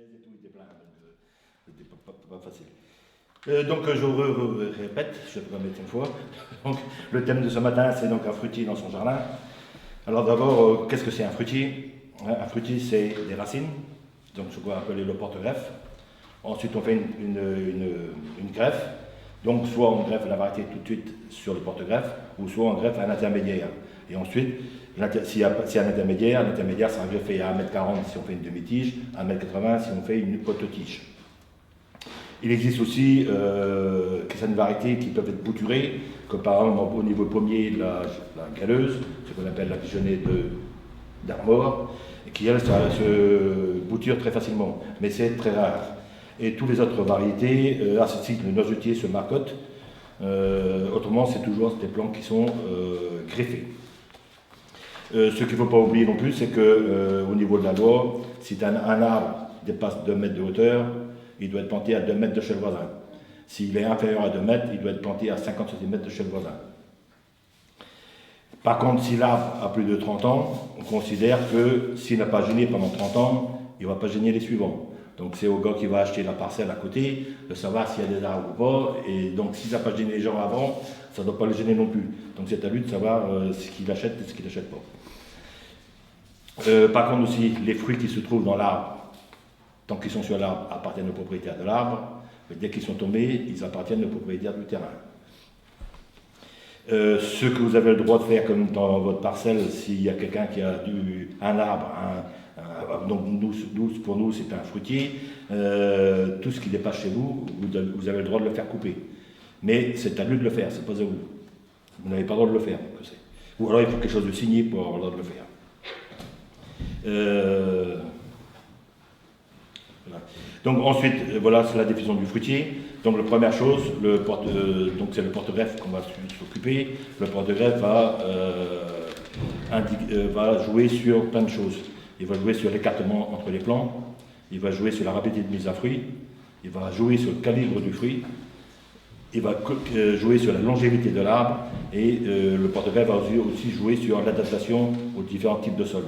chaises et tout était plein, donc c'était pas facile. Donc je répète, je vais pas mettre une fois. Donc, le thème de ce matin, c'est donc un fruitier dans son jardin. Alors d'abord, qu'est-ce que c'est un fruitier? Un fruitier, c'est des racines, donc ce qu'on va appeler le porte-greffe. Ensuite, on fait une greffe. Donc soit on greffe la variété tout de suite sur le porte-greffe, ou soit on greffe un intermédiaire. Et ensuite, s'il y a un intermédiaire, l'intermédiaire sera greffé à 1,40 m si on fait une demi-tige, 1,80 m si on fait une haute tige. Il existe aussi certaines variétés qui peuvent être bouturées, comme par exemple au niveau pommier, la galeuse, ce qu'on appelle la pigeonnée d'Armor, qui elle se bouture très facilement, mais c'est très rare. Et toutes les autres variétés, à ce titre, le noisetier se marcotte, autrement c'est toujours des plants qui sont greffés. Ce qu'il ne faut pas oublier non plus, c'est qu'au niveau de la loi, si un arbre dépasse 2 mètres de hauteur, il doit être planté à 2 mètres de chez le voisin. S'il est inférieur à 2 mètres, il doit être planté à 50 cm de chez le voisin. Par contre, si l'arbre a plus de 30 ans, on considère que s'il n'a pas gêné pendant 30 ans, il ne va pas gêner les suivants. Donc c'est au gars qui va acheter la parcelle à côté de savoir s'il y a des arbres ou pas. Et donc si ça n'a pas gêné les gens avant, ça ne doit pas le gêner non plus. Donc c'est à lui de savoir ce qu'il achète et ce qu'il n'achète pas. Par contre aussi, les fruits qui se trouvent dans l'arbre, tant qu'ils sont sur l'arbre, appartiennent au propriétaire de l'arbre. Mais dès qu'ils sont tombés, ils appartiennent au propriétaire du terrain. Ce que vous avez le droit de faire, comme dans votre parcelle, s'il y a quelqu'un qui a un arbre, donc pour nous c'est un fruitier, tout ce qui dépasse chez vous, vous avez le droit de le faire couper. Mais c'est à lui de le faire, c'est pas à vous. Vous n'avez pas le droit de le faire. Ou alors il faut quelque chose de signé pour avoir le droit de le faire. Voilà. Donc ensuite, voilà, c'est la définition du fruitier. Donc la première chose, donc c'est le porte-greffe qu'on va s'occuper. Le porte-greffe va jouer sur plein de choses. Il va jouer sur l'écartement entre les plants, il va jouer sur la rapidité de mise à fruit, il va jouer sur le calibre du fruit, il va jouer sur la longévité de l'arbre, et le porte-greffe va aussi jouer sur l'adaptation aux différents types de sols.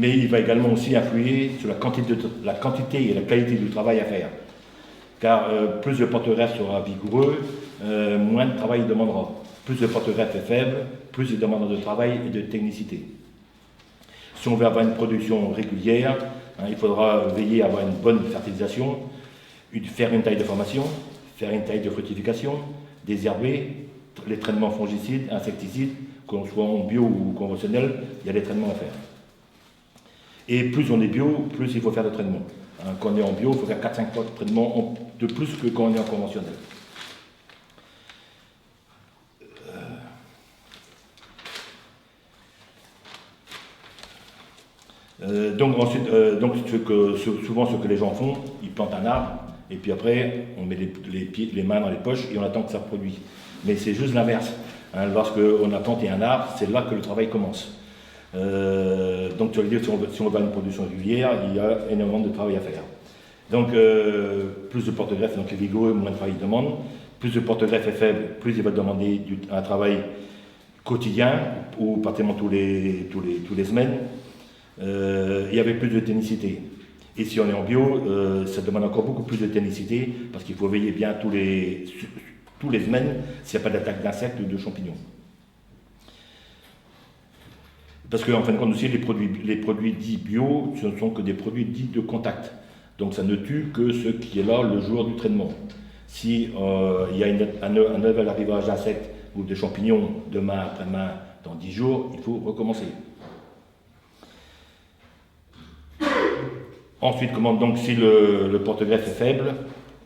Mais il va également aussi influer sur la quantité et la qualité du travail à faire. Car plus le porte-greffe sera vigoureux, moins de travail il demandera. Plus le porte-greffe est faible, plus il demandera de travail et de technicité. Si on veut avoir une production régulière, il faudra veiller à avoir une bonne fertilisation, faire une taille de formation, faire une taille de fructification, désherber, les traitements fongicides, insecticides, qu'on soit en bio ou conventionnel, il y a des traitements à faire. Et plus on est bio, plus il faut faire de traitements. Quand on est en bio, il faut faire 4-5 fois de traitement de plus que quand on est en conventionnel. Donc ensuite, souvent ce que les gens font, ils plantent un arbre, et puis après, on met les mains dans les poches et on attend que ça produise. Mais c'est juste l'inverse. Lorsqu'on a planté un arbre, c'est là que le travail commence. Donc ça veut dire que si on veut une production régulière, il y a énormément de travail à faire. Donc plus de porte-greffe donc est vigoureux, moins de travail il demande. Plus le porte-greffe est faible, plus il va demander un travail quotidien, ou pratiquement tous les semaines, et avec plus de technicité. Et si on est en bio, ça demande encore beaucoup plus de technicité, parce qu'il faut veiller bien tous les semaines s'il n'y a pas d'attaque d'insectes ou de champignons. Parce qu'en fin de compte aussi, les produits dits bio, ce ne sont que des produits dits de contact. Donc ça ne tue que ce qui est là le jour du traitement. Si il y a un nouvel arrivage d'insectes ou de champignons demain, après-demain, dans 10 jours, il faut recommencer. Ensuite, donc si le porte-greffe est faible,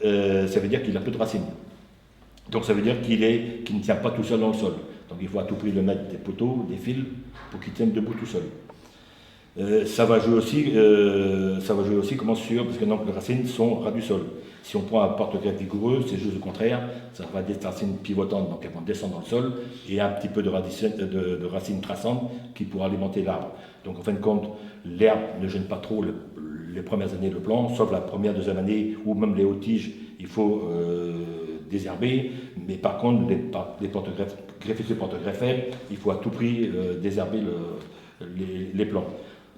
ça veut dire qu'il a peu de racines. Donc ça veut dire qu'il ne tient pas tout seul dans le sol. Donc il faut à tout prix le mettre des poteaux, des fils, pour qu'il tienne debout tout seul. Ça va jouer aussi comment sûr, parce que donc, les racines sont ras du sol. Si on prend un porte-greffe vigoureux, c'est juste le contraire, ça va des racines pivotantes, donc elles vont descendre dans le sol, et un petit peu de racines traçantes qui pourront alimenter l'arbre. Donc en fin de compte, l'herbe ne gêne pas trop les premières années de plant, sauf la première, deuxième année, ou même les hautes tiges, il faut désherber, mais par contre, les porte-greffes, greffer ce porte-greffe, il faut à tout prix désherber les plants.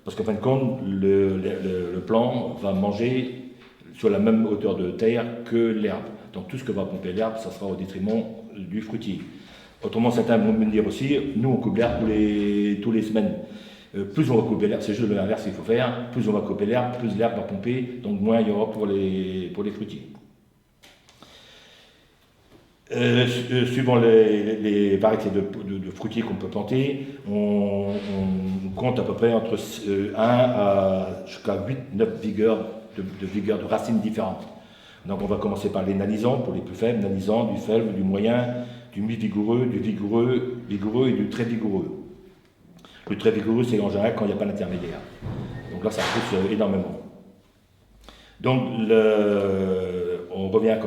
Parce qu'en fin de compte, le plant va manger sur la même hauteur de terre que l'herbe. Donc tout ce que va pomper l'herbe, ça sera au détriment du fruitier. Autrement, certains vont me dire aussi, nous on coupe l'herbe tous les semaines. Plus on va couper l'herbe, c'est juste l'inverse qu'il faut faire, plus on va couper l'herbe, plus l'herbe va pomper, donc moins il y aura pour les fruitiers. Suivant les variétés de fruitiers qu'on peut planter, on compte à peu près entre 1 à jusqu'à 8-9 vigueurs de racines différentes. Donc on va commencer par les nanisans pour les plus faibles, nanisans, du faible, du moyen, du mi-vigoureux, du vigoureux et du très vigoureux. Le très vigoureux, c'est en général quand il n'y a pas d'intermédiaire. Donc là, ça pousse énormément. Donc on revient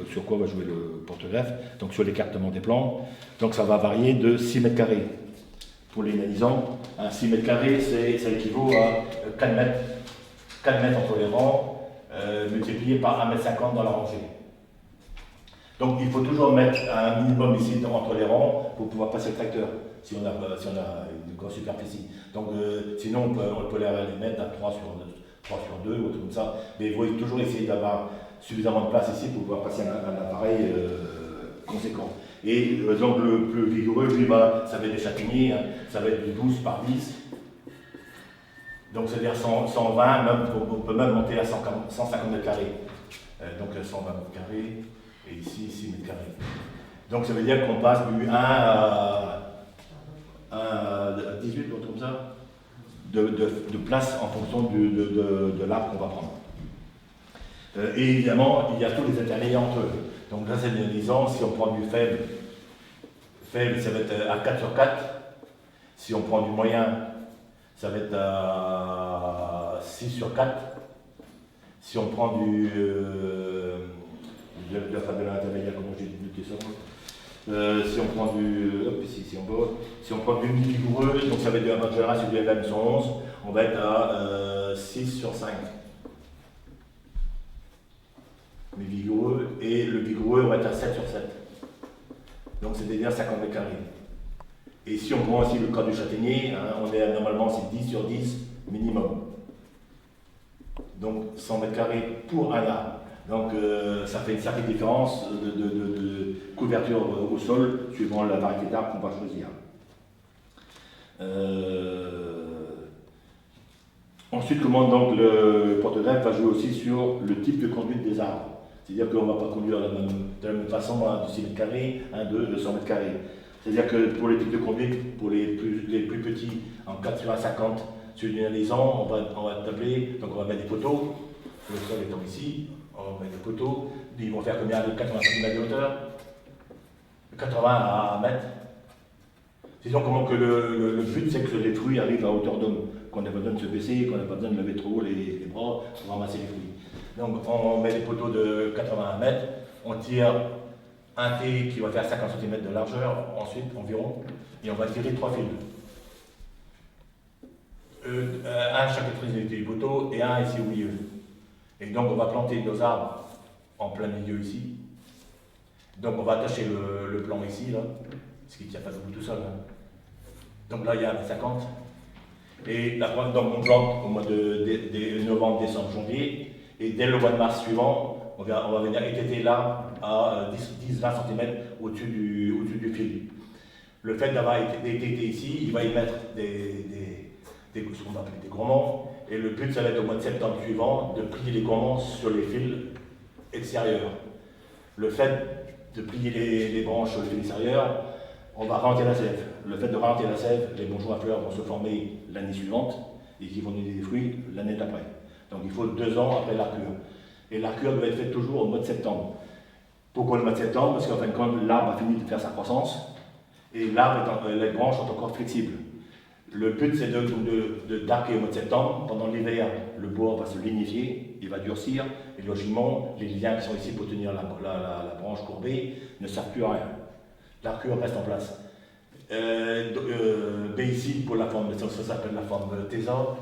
sur quoi va jouer le porte-greffe, donc sur l'écartement des plants. Donc ça va varier de 6 mètres carrés pour les nanisans. Un 6 mètres carrés, ça équivaut à 4 mètres. 4 mètres entre les rangs, multiplié par 1,50 m dans la rangée. Donc il faut toujours mettre un minimum ici entre les rangs pour pouvoir passer le tracteur, si on a une grosse superficie. Donc sinon on peut les mettre à 3 sur 2 ou autre comme ça. Mais il faut toujours essayer d'avoir suffisamment de place ici pour pouvoir passer un appareil conséquent. Et donc le plus vigoureux, lui, ça va être des châtaigniers, hein, ça va être du 12 par 10. Donc c'est-à-dire 120, même, on peut même monter à 150 mètres carrés. Donc 120 mètres carrés, et ici 6 mètres carrés. Donc ça veut dire qu'on passe du 1 à 18, ou comme ça, de place en fonction de l'arbre qu'on va prendre. Et évidemment, il y a tous les intermédiaires entre eux. Donc là, c'est les nanisans, si on prend du faible, ça va être à 4 sur 4. Si on prend du moyen, ça va être à 6 sur 4. Si on prend de l'intermédiaire, comment j'ai dit ça, si on prend si on prend du mi-vigoureux, donc ça va être en général sur du LM111, on va être à 6 sur 5. Mi-vigoureux, et le vigoureux, on va être à 7 sur 7. Donc c'est-à-dire 50 mètres carrés. Et si on prend aussi le cas du châtaignier, hein, on est normalement c'est 10 sur 10 minimum. Donc 100 mètres carrés pour un arbre. Donc ça fait une certaine différence de couverture au sol suivant la variété d'arbres qu'on va choisir. Ensuite, comment donc le porte-greffe va jouer aussi sur le type de conduite des arbres. C'est-à-dire qu'on ne va pas conduire de la même façon de 6 mètres carrés, de 100 mètres carrés. C'est-à-dire que pour les types de conduite, pour les plus petits, en 4 sur 1,50 sur une nanisans, on va tabler, donc on va mettre des poteaux, le sol étant ici, on va mettre des poteaux, ils vont faire combien de 80 cm de hauteur, 80 à 1 mètre. Disons comment que le but c'est que les fruits arrivent à hauteur d'homme, qu'on n'a pas besoin de se baisser, qu'on n'a pas besoin de lever trop haut les bras pour ramasser les fruits. Donc on met des poteaux de 80 à 1 mètre, on tire un T qui va faire 50 cm de largeur, ensuite environ, et on va tirer 3 fils. Un chaque extrémité du poteau et un ici au milieu. Et donc on va planter nos arbres en plein milieu ici. Donc on va attacher le plan ici, là, ce qui ne tient pas debout tout seul. Hein. Donc là il y a 1,50 m. Et donc on plante au mois de novembre, décembre, janvier. Et dès le mois de mars suivant, on va venir étêter l'arbre à 10-20 cm au-dessus du fil. Le fait d'avoir étêté ici, il va y mettre ce qu'on appelle des gourmands. Et le but, ça va être au mois de septembre suivant de plier les gourmands sur les fils extérieurs. Le fait de plier les branches sur les fils extérieurs, on va ralentir la sève. Le fait de ralentir la sève, les bourgeons à fleurs vont se former l'année suivante et qui vont donner des fruits l'année d'après. Donc il faut 2 ans après l'arcure. Et l'arcure doit être faite toujours au mois de septembre. Pourquoi le mois de septembre? Parce qu'en fin de compte, l'arbre a fini de faire sa croissance et les branches sont encore flexibles. Le but c'est d'arquer au mois de septembre. Pendant l'hiver, le bois va se lignifier, il va durcir, et logiquement, les liens qui sont ici pour tenir la branche courbée ne servent plus à rien. L'arcure reste en place. B ici pour la forme, ça s'appelle la forme thésard.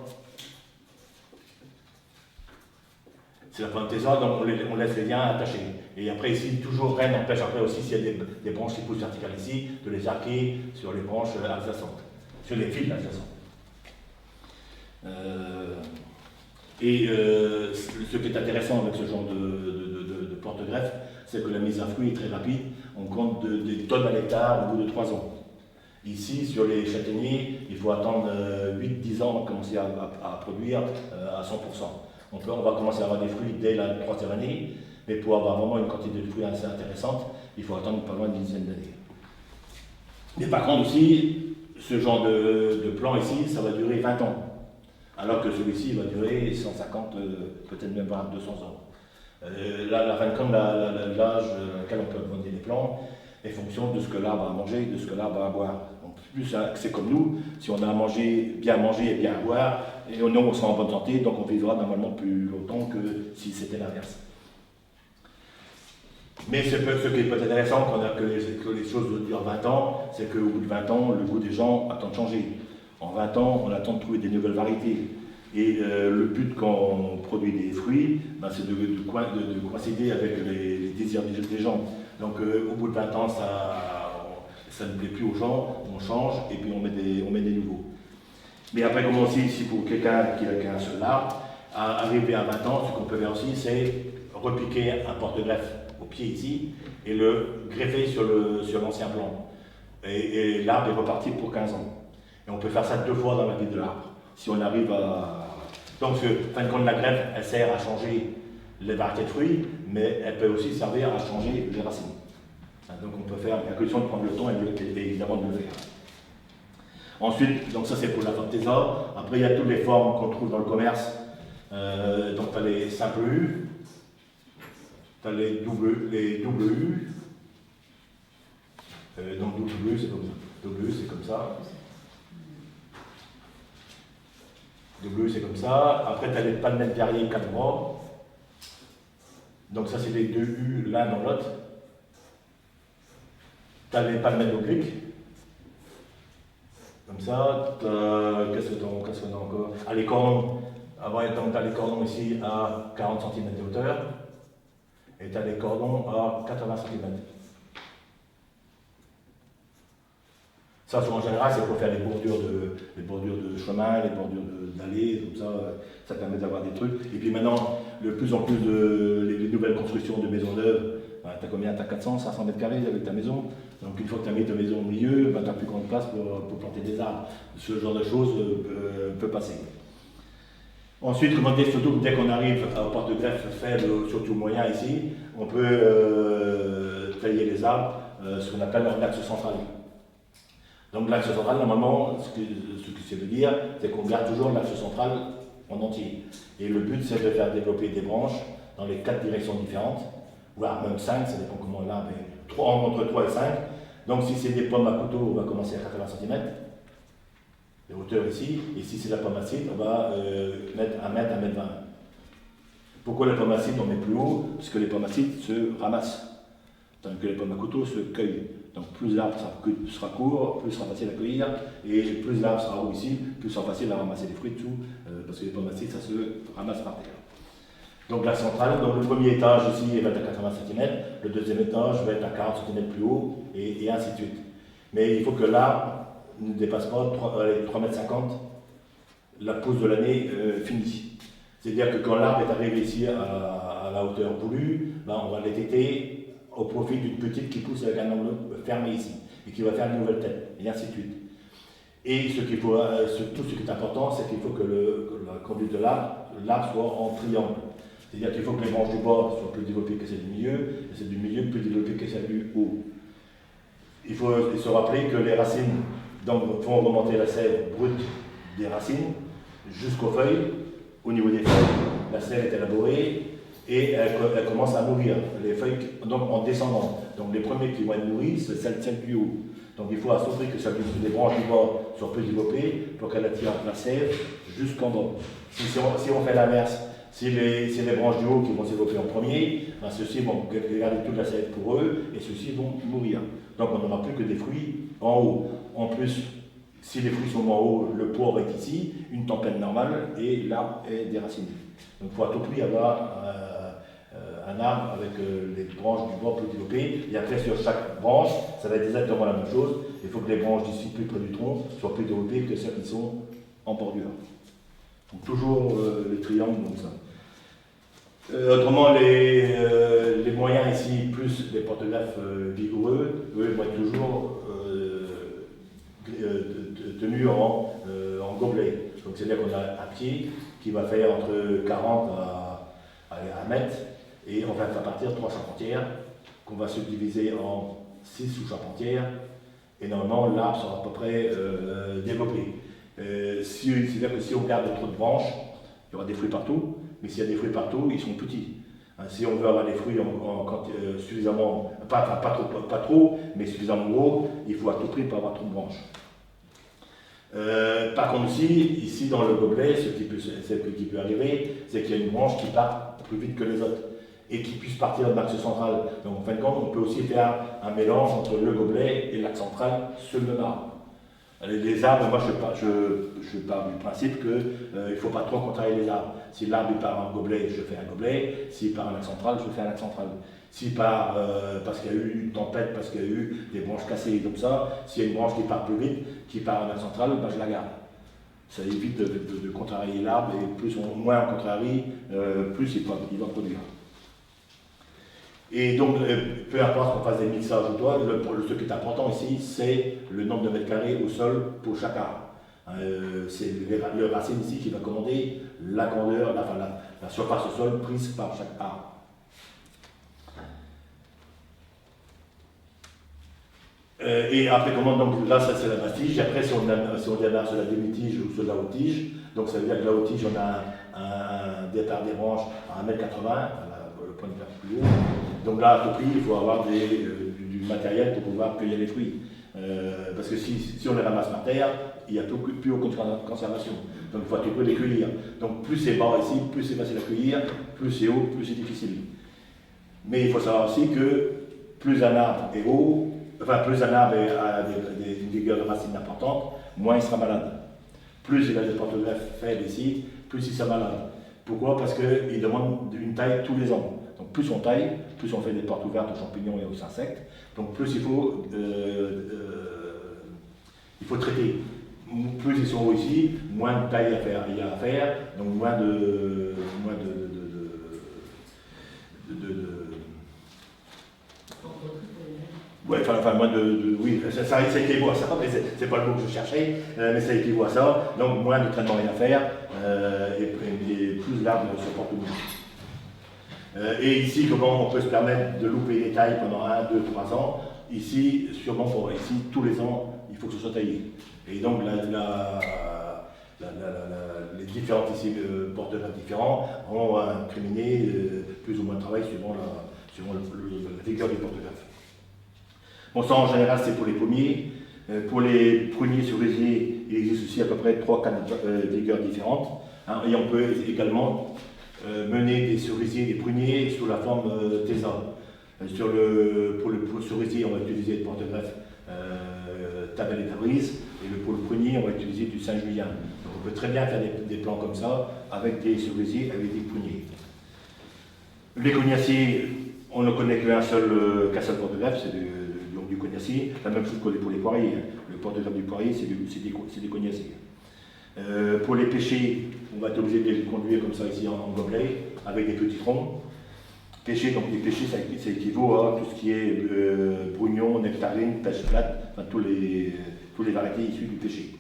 C'est la forme thésard, donc on laisse les liens attachés. Et après ici, toujours rien n'empêche après aussi s'il y a des branches qui poussent verticales ici, de les arquer sur les branches adjacentes, sur les fils adjacents. Ce qui est intéressant avec ce genre de porte-greffe, c'est que la mise à fruit est très rapide. On compte des tonnes à l'hectare au bout de 3 ans. Ici, sur les châtaigniers, il faut attendre 8-10 ans pour commencer à produire à 100%. On va commencer à avoir des fruits dès la 3e année, mais pour avoir vraiment une quantité de fruits assez intéressante, il faut attendre pas loin d'une dizaine d'années. Mais par contre aussi, ce genre de plan ici, ça va durer 20 ans, alors que celui-ci va durer 150, peut-être même 200 ans. La fin de compte, l'âge auquel on peut abandonner les plants est fonction de ce que l'arbre a mangé, de ce que l'arbre a à boire. Donc plus c'est comme nous, si on a bien mangé et bien à boire, et nous on sera en bonne santé, donc on vivra normalement plus longtemps que si c'était l'inverse. Mais ce qui est peut-être intéressant quand on a que les choses durent 20 ans, c'est qu'au bout de 20 ans, le goût des gens attend de changer. En 20 ans, on attend de trouver des nouvelles variétés. Et le but quand on produit des fruits, ben, c'est de coïncider avec les désirs des gens. Donc au bout de 20 ans, ça ne plaît plus aux gens, on change et puis on met des nouveaux. Mais après, comme aussi, si pour quelqu'un qui a un seul arbre, arriver à 20 ans, ce qu'on peut faire aussi, c'est repiquer un porte-greffe au pied ici et le greffer sur l'ancien plan. Et l'arbre est reparti pour 15 ans. Et on peut faire ça 2 fois dans la vie de l'arbre. Si on arrive à... Donc, fin de compte, la greffe, elle sert à changer les variétés de fruits, mais elle peut aussi servir à changer les racines. Donc, on peut faire la condition de prendre le temps et évidemment de le faire. Ensuite, donc ça c'est pour la vente des arbres. Après, il y a toutes les formes qu'on trouve dans le commerce. Donc, tu as les simples U, tu as les double U. Donc, double U, c'est comme ça. Double U, c'est comme ça. Double U, c'est comme ça. Après, tu as les palmettes verriers 4 bras. Donc, ça, c'est les 2 U l'un dans l'autre. Tu as les palmettes obliques. Comme ça. Qu'est-ce qu'on a encore? Ah, les cordons. Avant, tu as les cordons ici à 40 cm de hauteur. Et tu as les cordons à 80 cm. Ça, en général, c'est pour faire les bordures de chemin, les bordures d'allées, comme ça permet d'avoir des trucs. Et puis maintenant, de plus en plus les nouvelles constructions de maisons neuves, ben, tu as combien? Tu as 400, 500 mètres carrés avec ta maison. Donc une fois que tu as mis ta maison au milieu, ben, tu n'as plus grande place pour planter des arbres. Ce genre de choses peut passer. Ensuite, comment dire, surtout dès qu'on arrive au porte-greffe faible, surtout moyen ici, on peut tailler les arbres, ce qu'on appelle l'axe central. Donc l'axe central, normalement, ce que ça veut dire, c'est qu'on garde toujours l'axe central en entier. Et le but, c'est de faire développer des branches dans les 4 directions différentes, voire même 5, ça dépend comment l'arbre est, entre 3 et 5. Donc si c'est des pommes à couteau, on va commencer à 80 cm de hauteur ici, et si c'est la pomme acide, on va mettre 1 mètre, 1 mètre 20. Pourquoi les pommes acides on met plus haut? Parce que les pommes acides se ramassent, tandis que les pommes à couteau se cueillent. Donc plus l'arbre sera court, plus sera facile à cueillir, et plus l'arbre sera haut ici, plus sera facile à ramasser les fruits dessous, parce que les pommes acides, ça se ramasse par terre. Donc la centrale, donc le premier étage ici va être à 80 cm, le deuxième étage va être à 40 cm plus haut, et ainsi de suite. Mais il faut que l'arbre ne dépasse pas 3,50 m la pose de l'année finie. C'est-à-dire que quand l'arbre est arrivé ici à la hauteur voulue, ben on va l'étêter au profit d'une petite qui pousse avec un angle fermé ici, et qui va faire une nouvelle tête, et ainsi de suite. Et surtout ce qui est important, c'est qu'il faut que la conduite de l'arbre soit en triangle. C'est-à-dire qu'il faut que les branches du bas soient plus développées que celles du milieu, et celles du milieu plus développées que celles du haut. Il faut se rappeler que les racines font remonter la sève brute des racines jusqu'aux feuilles. Au niveau des feuilles, la sève est élaborée et elle commence à nourrir les feuilles donc, en descendant. Donc les premiers qui vont être nourris, c'est celles du haut. Donc il faut assurer que les branches du bas soient plus développées pour qu'elle attire la sève jusqu'en bas. Si on fait l'inverse, si les branches du haut qui vont se développer en premier, ben ceux-ci vont garder toute la sève pour eux et ceux-ci vont mourir. Donc on n'aura plus que des fruits en haut. En plus, si les fruits sont en haut, le poivre est ici, une tempête normale et l'arbre est déraciné. Donc il faut à tout prix avoir un arbre avec les branches du bas plus développées. Et après sur chaque branche, ça va être exactement la même chose. Il faut que les branches d'ici plus près du tronc soient plus développées que celles qui sont en bordure. Donc toujours les triangles, donc ça. Autrement, les moyens ici, plus les porte-greffes vigoureux, eux vont être toujours tenus en gobelet. Donc c'est-à-dire qu'on a un pied qui va faire entre 40 à 1 mètre, et on va faire partir 3 charpentières qu'on va subdiviser en 6 sous-charpentières, et normalement l'arbre sera à peu près développé. C'est-à-dire que si on garde trop de branches, il y aura des fruits partout, mais s'il y a des fruits partout, ils sont petits. Si on veut avoir des fruits suffisamment, pas trop, mais suffisamment gros, il faut à tout prix pas avoir trop de branches. Par contre aussi, ici dans le gobelet, ce qui peut arriver, c'est qu'il y a une branche qui part plus vite que les autres et qui puisse partir de l'axe central. Donc en fin de compte, on peut aussi faire un mélange entre le gobelet et l'axe central sur le même arbre. Les arbres, moi je pars du principe qu'il ne faut pas trop contrarier les arbres. Si l'arbre part en gobelet, je fais un gobelet. S'il part en axe central, je fais un axe central. S'il part parce qu'il y a eu une tempête, parce qu'il y a eu des branches cassées comme ça, s'il y a une branche qui part plus vite, qui part en axe central, ben je la garde. Ça évite de contrarier l'arbre, et moins on contrarie, plus il va produire. Et donc, peu importe qu'on fasse des mixages ou quoi, ce qui est important ici, c'est le nombre de mètres carrés au sol pour chaque arbre. C'est le racine ici qui va commander la grandeur, la surface au sol prise par chaque arbre. Et après, donc là, ça c'est la basse tige. Après, si on démarre sur la demi-tige ou sur la haute tige, donc ça veut dire que la haute tige, on a un départ des branches à 1,80 m, le point de vue plus haut. Donc là, à tout prix, il faut avoir du matériel pour pouvoir cueillir les fruits. Parce que si on les ramasse par terre, il n'y a plus aucune conservation. Donc il faut à tout prix les cueillir. Donc plus c'est bas ici, plus c'est facile à cueillir, plus c'est haut, plus c'est difficile. Mais il faut savoir aussi que plus un arbre est haut, plus un arbre a une vigueur de racine importante, moins il sera malade. Plus il a des porte-greffes faibles ici, plus il sera malade. Pourquoi? Parce qu'il demande une taille tous les ans. Donc plus on taille, plus on fait des portes ouvertes aux champignons et aux insectes, donc plus il faut traiter. Plus ils sont hauts ici, moins de taille il y a à faire, donc moins de ouais, moins de oui, ça équivaut à ça, mais c'est pas le mot que je cherchais, mais ça équivaut à ça, donc moins de traitement à faire, et plus l'arbre se porte mieux. Et ici, comment on peut se permettre de louper les tailles pendant 1, 2, 3 ans? Ici, sûrement ici, tous les ans, il faut que ce soit taillé. Et donc les différentes porte-greffes différents ont incriminé plus ou moins de travail suivant la vigueur du porte-greffe. Bon, ça en général c'est pour les pommiers. Pour les pruniers cerisiers, il existe aussi à peu près 3-4 vigueurs différentes. Et on peut également mener des cerisiers, des pruniers sous la forme TESA. Pour le cerisier, on va utiliser le porte-greffe Tabel et Tabriz, et pour le prunier, on va utiliser du Saint-Julien. Donc on peut très bien faire des plants comme ça, avec des cerisiers, avec des pruniers. Les cognaciers, on ne connaît qu'un seul porte-greffe, c'est du cognacier. La même chose que pour les poiriers. Le porte-greffe du poirier, c'est des cognaciers. Pour les pêchers, on va être obligé de les conduire comme ça ici en gobelet, avec des petits troncs. Pêcher, donc les pêchers, ça équivaut à tout ce qui est brugnon, nectarine, pêche plate, enfin tous les variétés issues du pêcher.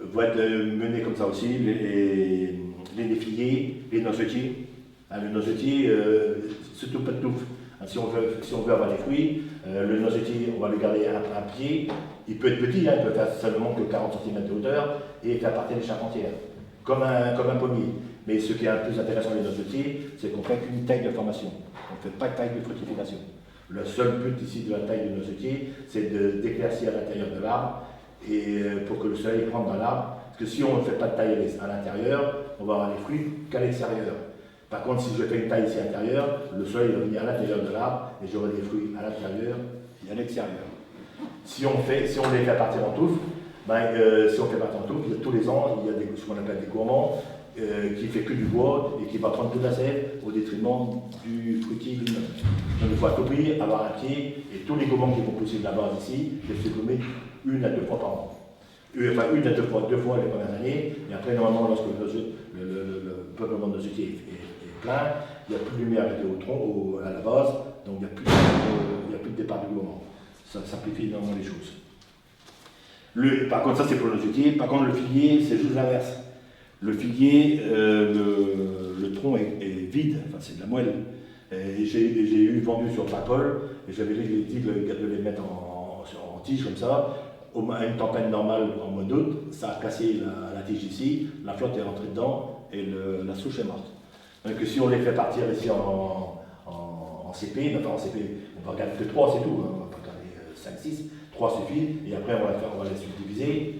Vont être menés comme ça aussi les néfliers, les noisetiers. Le noisetier, c'est tout pas de touffe. Si on veut avoir des fruits, le noisetier, on va le garder à pied. Il peut être petit, il peut faire seulement que 40 cm de hauteur et faire partir les charpentières, comme un pommier. Mais ce qui est le plus intéressant des noisetiers, c'est qu'on ne fait qu'une taille de formation. On ne fait pas de taille de fructification. Le seul but ici de la taille du noisetier, c'est d'éclaircir à l'intérieur de l'arbre et pour que le soleil rentre dans l'arbre. Parce que si on ne fait pas de taille à l'intérieur, on va avoir les fruits qu'à l'extérieur. Par contre, si je fais une taille ici à l'intérieur, le soleil va venir à l'intérieur de l'arbre et j'aurai des fruits à l'intérieur et à l'extérieur. Si on les fait partir en touffe, tous les ans, il y a ce qu'on appelle des gourmands qui ne fait que du bois et qui va prendre toute la sève au détriment du fruitier lui-même. Donc il faut à tout prix avoir un pied et tous les gourmands qui vont pousser de la base ici, les supprimer 1 à 2 fois par an. Enfin, une à deux fois les premières années, et après, normalement, lorsque le peuplement de noisetier est plein, il n'y a plus de lumière au tronc, à la base, donc il n'y a plus de départ du moment. Ça simplifie énormément les choses. Par contre, ça c'est pour le noisetier. Par contre, le figuier, c'est juste l'inverse. Le figuier, le tronc est vide, enfin c'est de la moelle. Et j'ai eu vendu sur Papol, et j'avais dit de les mettre en tige comme ça, à une tempête normale en mois d'août, ça a cassé la tige ici, la flotte est rentrée dedans, et la souche est morte. Donc si on les fait partir ici en CP, enfin en CP, on va regarder que 3, c'est tout, hein, on va pas regarder 5, 6, 3 suffit, et après on va les subdiviser.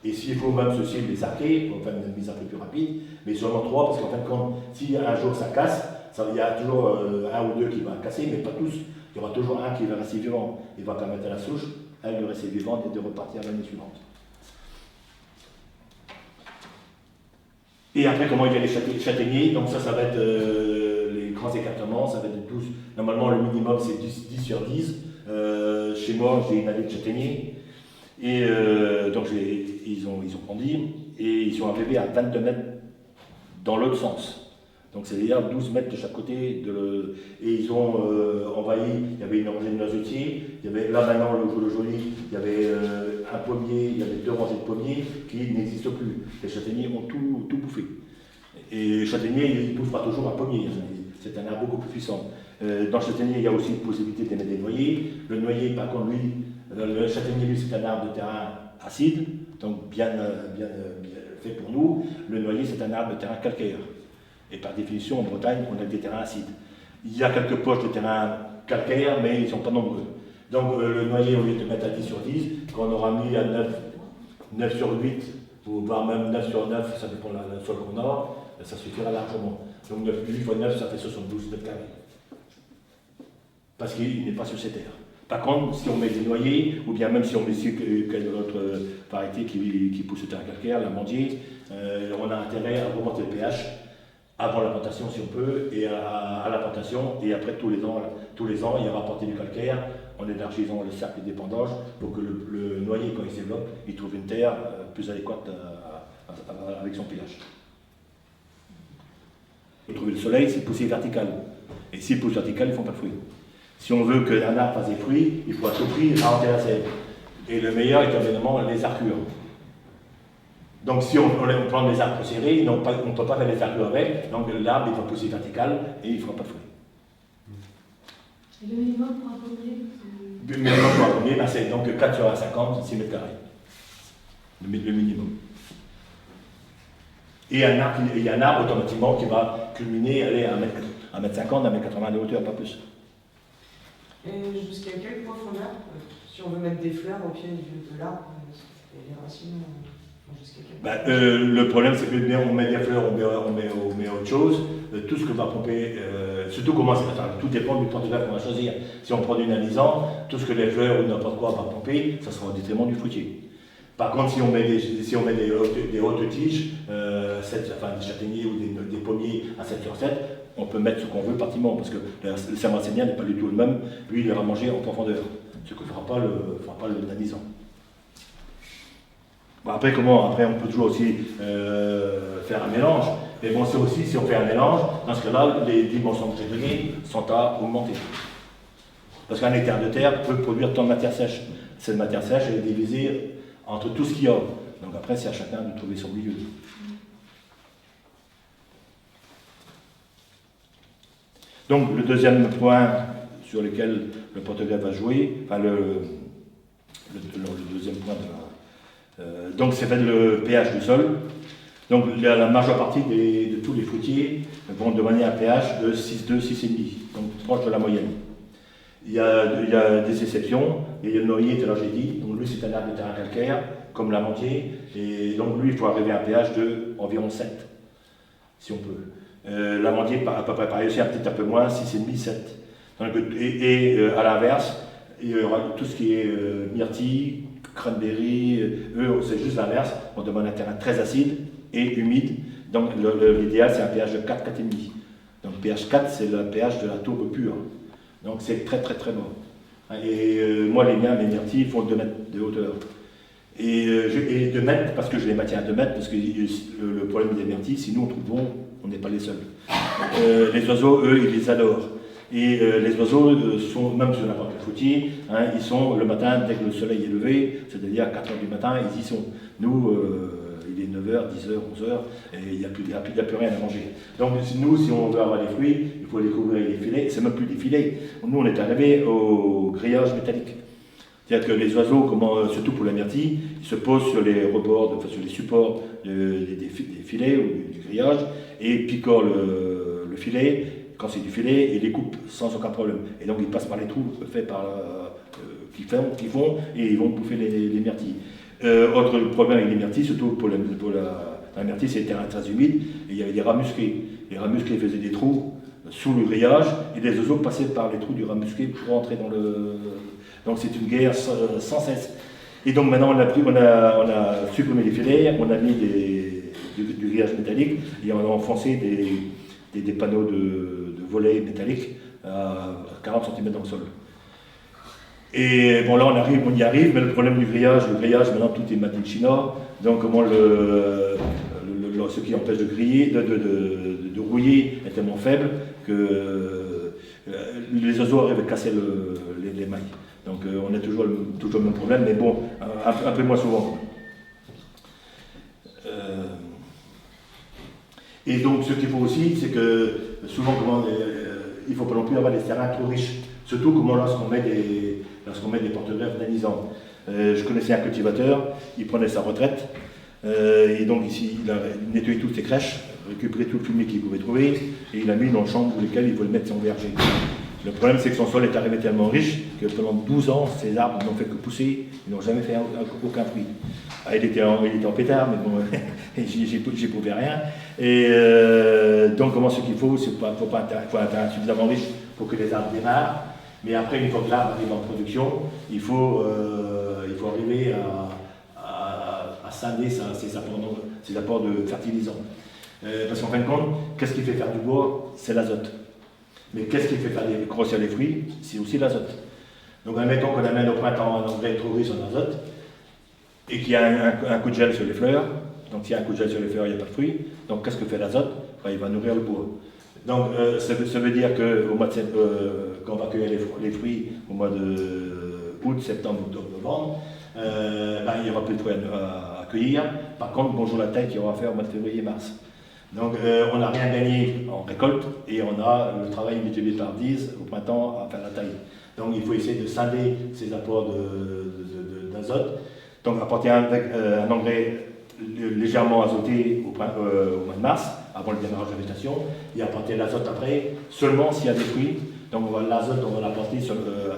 Et s'il faut même ceci les arquer, on va faire une mise un peu plus rapide, mais seulement 3, parce qu'en fin de compte, si un jour ça casse, il y a toujours un ou deux qui va casser, mais pas tous. Il y aura toujours un qui va rester vivant. Il va permettre à la souche, elle de rester vivante et de repartir l'année suivante. Et après, comment il y a les châtaigniers, donc ça va être les grands écartements, ça va être 12. Normalement, le minimum, c'est 10 sur 10. Chez moi, j'ai une allée de châtaigniers. Et donc, ils ont grandi et ils sont arrivés à 22 mètres dans l'autre sens. Donc, c'est-à-dire 12 mètres de chaque côté. Et ils ont envahi, il y avait une rangée de noisetiers, il y avait là maintenant, le joli, il y avait un pommier, il y avait 2 rangées de pommiers qui n'existent plus. Les châtaigniers ont tout bouffé. Et le châtaignier, il bouffera toujours un pommier. C'est un arbre beaucoup plus puissant. Dans le châtaignier, il y a aussi une possibilité d'émettre des noyers. Le noyer, par contre, lui, le châtaignier, lui, c'est un arbre de terrain acide, donc bien fait pour nous. Le noyer, c'est un arbre de terrain calcaire. Et par définition, en Bretagne, on a des terrains acides. Il y a quelques poches de terrain calcaire, mais ils ne sont pas nombreux. Donc le noyer, au lieu de mettre à 10 sur 10, quand on aura mis à 9 sur 8, ou voire même 9 sur 9, ça dépend du sol qu'on a, ça suffira largement. Donc 8 fois 9, ça fait 72 mètres carrés. Parce qu'il n'est pas sur ces terres. Par contre, si on met des noyers, ou bien même si on met quelle autre variété qui pousse au terrain calcaire, l'amandier, on a intérêt à remonter le pH avant la plantation si on peut, et à la plantation, et après tous les ans, il y aura apporté du calcaire en élargissant le cercle d'épandage pour que le noyer, quand il se développe, il trouve une terre plus adéquate avec son pH. Pour trouver le soleil, c'est pousser vertical. Et s'il pousse vertical, ils ne font pas de fruits. Si on veut qu'un arbre fasse des fruits, il faut à tout prix ralentir la sève. Et le meilleur est évidemment les arcures. Donc si on plante des arbres serrés, on ne peut pas faire les arcures avec, donc l'arbre il va pousser vertical et il ne fera pas de fruits. Et le minimum pour un pommier? Le minimum pour un pommier, c'est donc 4 sur 50, 6 mètres carrés. Le minimum. Et il y a un arbre automatiquement qui va culminer, aller à 1m50, 1m80 de hauteur, pas plus. Et jusqu'à quelle profondeur, si on veut mettre des fleurs au pied de l'arbre, les racines, jusqu'à quelle le problème, c'est que on met des fleurs, on met autre chose. Tout ce que va pomper, surtout tout dépend du porte-fleur qu'on va choisir. Si on prend du anisant, tout ce que les fleurs ou n'importe quoi va pomper, ça sera au détriment du fruitier. Par contre, si on met des hautes tiges, des châtaigniers ou des pommiers à 7 sur 7, on peut mettre ce qu'on veut partiment, parce que le sarracénien n'est pas du tout le même, lui il ira manger en profondeur, ce que ne fera pas le nanisant. Bon, après, on peut toujours aussi faire un mélange, mais bon, c'est aussi, si on fait un mélange, dans ce cas-là, les dimensions de châtaignier sont à augmenter. Parce qu'un hectare de terre peut produire tant de matière sèche. Cette matière sèche, elle est divisée entre tout ce qu'il y a. Donc après, c'est à chacun de trouver son milieu. Donc le deuxième point sur lequel le porte-greffe va jouer, enfin le deuxième point donc c'est le pH du sol. Donc la majeure partie de tous les fruitiers vont demander un pH de 6,2, 6,5, donc proche de la moyenne. Il y a des exceptions, il y a le noyer, tout à l'heure j'ai dit, donc lui c'est un arbre de terrain calcaire, comme l'amandier, et donc lui il faut arriver à un pH de environ 7, si on peut. L'amandier à peu près pareil aussi, peut-être un peu moins, 6,5, 7. Et à l'inverse, il y aura tout ce qui est myrtille, cranberry, eux c'est juste l'inverse, on demande un terrain très acide et humide, donc l'idéal c'est un pH de 4, 4,5. Donc pH 4 c'est le pH de la tourbe pure, donc c'est très très très bon. Et moi les miens, mes myrtilles font 2 mètres de hauteur. Et 2 mètres, parce que je les maintiens à 2 mètres, parce que le problème des myrtilles, si nous on trouve bon, on n'est pas les seuls. Les oiseaux, eux, ils les adorent. Et les oiseaux sont, même sur n'importe quel fruitier, hein, ils sont le matin, dès que le soleil est levé, c'est-à-dire à 4 h du matin, ils y sont. Nous, il est 9 h, 10 h, 11 h, et il n'y a plus rien à manger. Donc nous, si on veut avoir des fruits, il faut les couvrir avec des filets, c'est même plus des filets. Nous, on est arrivé au grillage métallique. C'est-à-dire que les oiseaux, surtout pour la myrtille, ils se posent sur les rebords, sur les supports des filets ou du grillage, et picorent le filet, quand c'est du filet, et les coupent sans aucun problème. Et donc ils passent par les trous faits par qu'ils font, et ils vont bouffer les myrtilles. Autre problème avec les myrtilles, surtout pour la myrtille, c'est les terrains très humides, et il y avait des rats musqués. Les rats musqués faisaient des trous sous le grillage, et les oiseaux passaient par les trous du rat musqué pour entrer dans le... Donc c'est une guerre sans cesse. Et donc maintenant on a supprimé les filets, on a mis du grillage métallique, et on a enfoncé des panneaux de volets métalliques à 40 cm dans le sol. Et bon là on y arrive, mais le problème du grillage, maintenant tout est made in China, donc ce qui empêche de griller, de rouiller est tellement faible que les oiseaux arrivent à casser les mailles. Donc on a toujours le même problème, mais bon, un peu moins souvent. Et donc ce qu'il faut aussi, c'est que souvent il ne faut pas non plus avoir des terrains trop riches, surtout lorsqu'on met des porte-greffes d'anisant. Je connaissais un cultivateur, il prenait sa retraite, et donc ici il a nettoyé toutes ses crèches, récupéré tout le fumier qu'il pouvait trouver, et il a mis dans le champ pour lequel il voulait mettre son verger. Le problème, c'est que son sol est arrivé tellement riche que pendant 12 ans, ces arbres n'ont fait que pousser, ils n'ont jamais fait aucun fruit. Ah, il était en pétard, mais bon, j'y pouvais rien. Et donc, ce qu'il faut, c'est qu'il faut un terrain suffisamment riche pour que les arbres démarrent. Mais après, une fois que l'arbre arrive en production, il faut arriver à scinder ses apports de fertilisants. Parce qu'en fin de compte, qu'est-ce qui fait faire du bois? C'est l'azote. Mais qu'est-ce qui fait faire grossir les fruits? C'est aussi l'azote. Donc admettons qu'on amène au printemps un engrais trop riche en azote et qu'il y a un coup de gel sur les fleurs. Donc s'il y a un coup de gel sur les fleurs, il n'y a pas de fruits. Donc qu'est-ce que fait l'azote? Il va nourrir le bois. Donc ça veut dire que quand on va cueillir les fruits au mois de août, septembre, octobre, novembre, il n'y aura plus de fruits à cueillir. Par contre, bonjour la taille qu'il y aura à faire au mois de février et mars. Donc on n'a rien gagné en récolte et on a le travail multiplié par 10 au printemps à faire la taille. Donc il faut essayer de scinder ces apports d'azote. Donc apporter un engrais légèrement azoté au mois de mars, avant le démarrage de la végétation, et apporter l'azote après, seulement s'il y a des fruits. Donc l'azote, on va l'apporter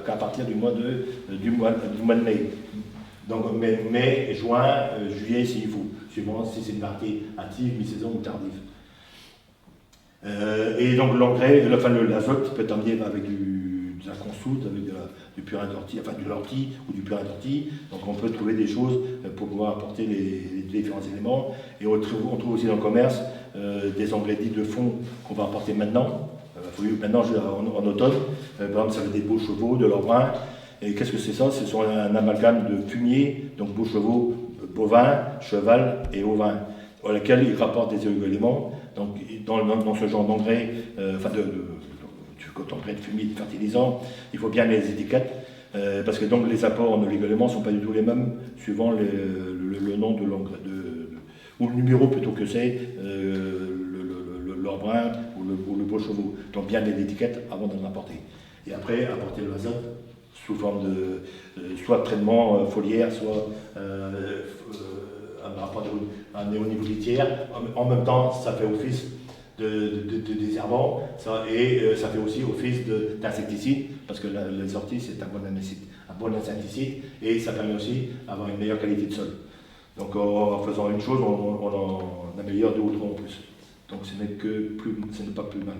qu'à partir du mois de mai. Donc mai, juin, juillet s'il faut, suivant si c'est une variété active, mi-saison ou tardive. Et donc l'engrais, l'azote peut être amené avec de la consoude, avec du purin d'ortie, enfin de l'ortie ou du purin d'ortie. Donc on peut trouver des choses pour pouvoir apporter les différents éléments. Et on trouve aussi dans le commerce des engrais dits de fond qu'on va apporter maintenant. Maintenant en automne, par exemple ça va être des beaux chevaux, de l'or brun. Et qu'est-ce que c'est ça? Ce sont un amalgame de fumier, donc beaux chevaux, bovins, cheval et ovins, dans lequel ils rapportent des oligo-éléments. Donc dans ce genre d'engrais, d'engrais de fumier, de fertilisant, il faut bien les étiquettes, parce que donc les apports en oligo-éléments ne sont pas du tout les mêmes, suivant le nom de l'engrais, ou le numéro plutôt que c'est l'or brun ou le beau chevaux. Donc bien les étiquettes avant d'en apporter. Et après, apporter de l'azote sous forme soit de traitement foliaire, soit un rapport à niveau litière. En même temps, ça fait office de désherbant et ça fait aussi office d'insecticide, parce que les orties, c'est un bon insecticide et ça permet aussi d'avoir une meilleure qualité de sol. Donc en faisant une chose, on en améliore 2 ou 3 en plus. Donc ce n'est pas plus mal.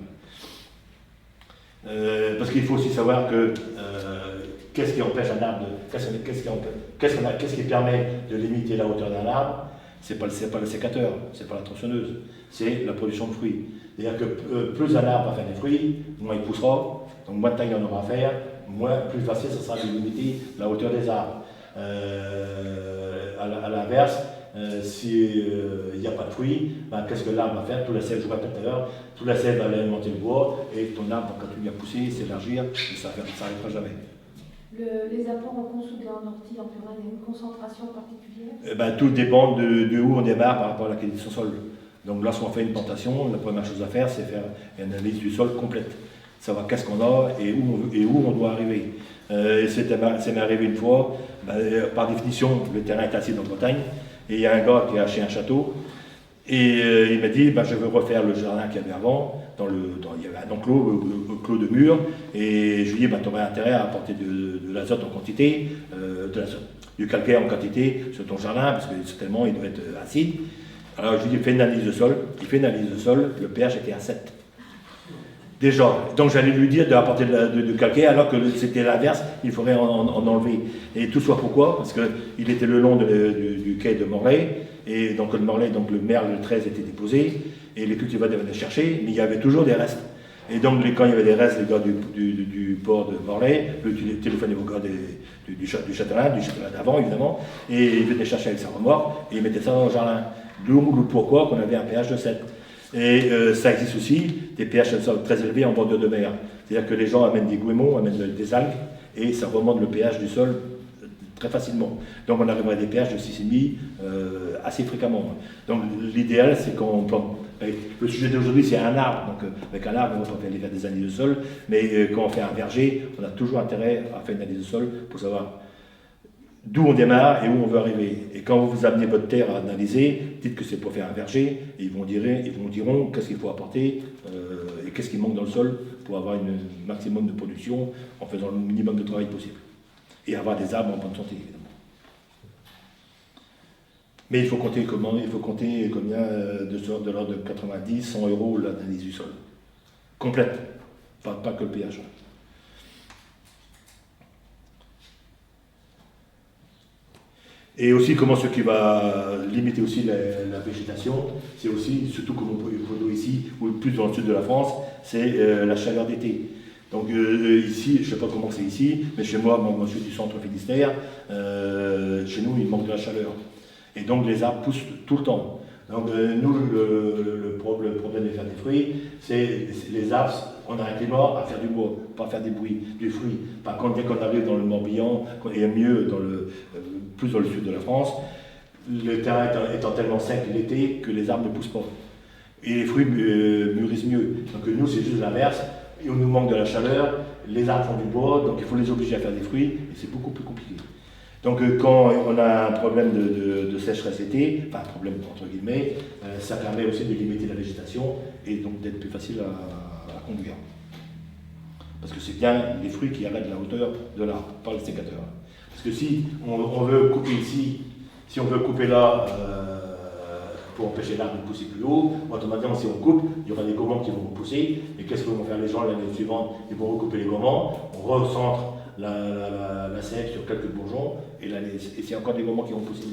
Parce qu'il faut aussi savoir que qu'est-ce qui empêche un arbre qu'est-ce qui permet de limiter la hauteur d'un arbre? C'est pas le sécateur, c'est pas la tronçonneuse, c'est la production de fruits. C'est-à-dire que plus un arbre va faire des fruits, moins il poussera, donc moins de taille il en aura à faire, plus facile ce sera de limiter la hauteur des arbres. À l'inverse, s'il n'y a pas de fruits, ben, qu'est-ce que l'arbre va faire? Toute la sève, je vous répète tout à l'heure, toute la sève va alimenter le bois et ton arbre va continuer à pousser, s'élargir et ça n'arrêtera jamais. Les apports en consoude en ortie, en purin, il y a une concentration particulière? Ben, tout dépend de où on démarre par rapport à la qualité de son sol. Donc lorsqu'on fait une plantation, la première chose à faire, c'est faire une analyse du sol complète. Savoir qu'est-ce qu'on a et où on doit arriver. C'est m'est arrivé une fois, par définition, le terrain est assis en Bretagne, et il y a un gars qui a acheté un château, et il m'a dit, je veux refaire le jardin qu'il y avait avant, il y avait un enclos de murs, et je lui ai dit, tu aurais intérêt à apporter de l'azote en quantité, du calcaire en quantité sur ton jardin, parce que certainement il doit être acide. Alors je lui ai dit, fais une analyse de sol, il fait une analyse de sol, le pH était à 7. Déjà, donc j'allais lui dire d'apporter du calcaire alors que c'était l'inverse, il faudrait en enlever. Et tout soit pourquoi? Parce qu'il était le long du quai de Morlaix, et donc le Morlaix, donc le merle le 13 était déposé, et les cultivateurs venaient chercher, mais il y avait toujours des restes. Et donc quand il y avait des restes, les gars du port de Morlaix, téléphonaient aux gars du châtelain d'avant évidemment, et ils venaient chercher avec sa remorque, et ils mettaient ça dans le jardin. D'où pourquoi qu'on avait un pH de 7. Et ça existe aussi, des pH très élevés en bordure de mer. C'est-à-dire que les gens amènent des goémons, amènent des algues, et ça remonte le pH du sol très facilement. Donc on arriverait à des pH de 6,5 assez fréquemment. Donc l'idéal, c'est qu'on plante. Le sujet d'aujourd'hui, c'est un arbre. Donc avec un arbre, on va pas faire des analyses de sol, mais quand on fait un verger, on a toujours intérêt à faire une analyse de sol pour savoir d'où on démarre et où on veut arriver. Et quand vous amenez votre terre à analyser, dites que c'est pour faire un verger, et ils vous diront qu'est-ce qu'il faut apporter et qu'est-ce qui manque dans le sol pour avoir un maximum de production en faisant le minimum de travail possible. Et avoir des arbres en bonne santé, évidemment. Mais il faut compter combien de l'ordre de 90, 100 € l'analyse du sol. Complète, pas que le pH. Et aussi, comment ce qui va limiter aussi la végétation, c'est aussi, surtout comme on peut ici, ou plus dans le sud de la France, c'est la chaleur d'été. Donc ici, je ne sais pas comment c'est ici, mais chez moi je suis du centre Finistère, chez nous il manque de la chaleur. Et donc les arbres poussent tout le temps. Donc nous, le problème de faire des fruits, c'est les arbres, on arrête les morts à faire du bois, pas à faire du fruit. Par contre, dès qu'on arrive dans le Morbihan, et mieux plus dans le sud de la France, le terrain étant tellement sec l'été que les arbres ne poussent pas. Et les fruits mûrissent mieux. Donc nous, c'est juste l'inverse. Et on nous manque de la chaleur, les arbres font du bois, donc il faut les obliger à faire des fruits, et c'est beaucoup plus compliqué. Donc quand on a un problème de sécheresse été, enfin un problème entre guillemets, ça permet aussi de limiter la végétation et donc d'être plus facile à conduire. Parce que c'est bien les fruits qui arrêtent la hauteur de l'arbre, pas le sécateur. Parce que si on veut couper ici, si on veut couper là pour empêcher l'arbre de pousser plus haut, automatiquement si on coupe, il y aura des gommans qui vont pousser, et qu'est-ce que vont faire les gens l'année suivante? Ils vont recouper les gommans, on recentre la sève sur quelques bourgeons, et c'est encore des gommans qui vont pousser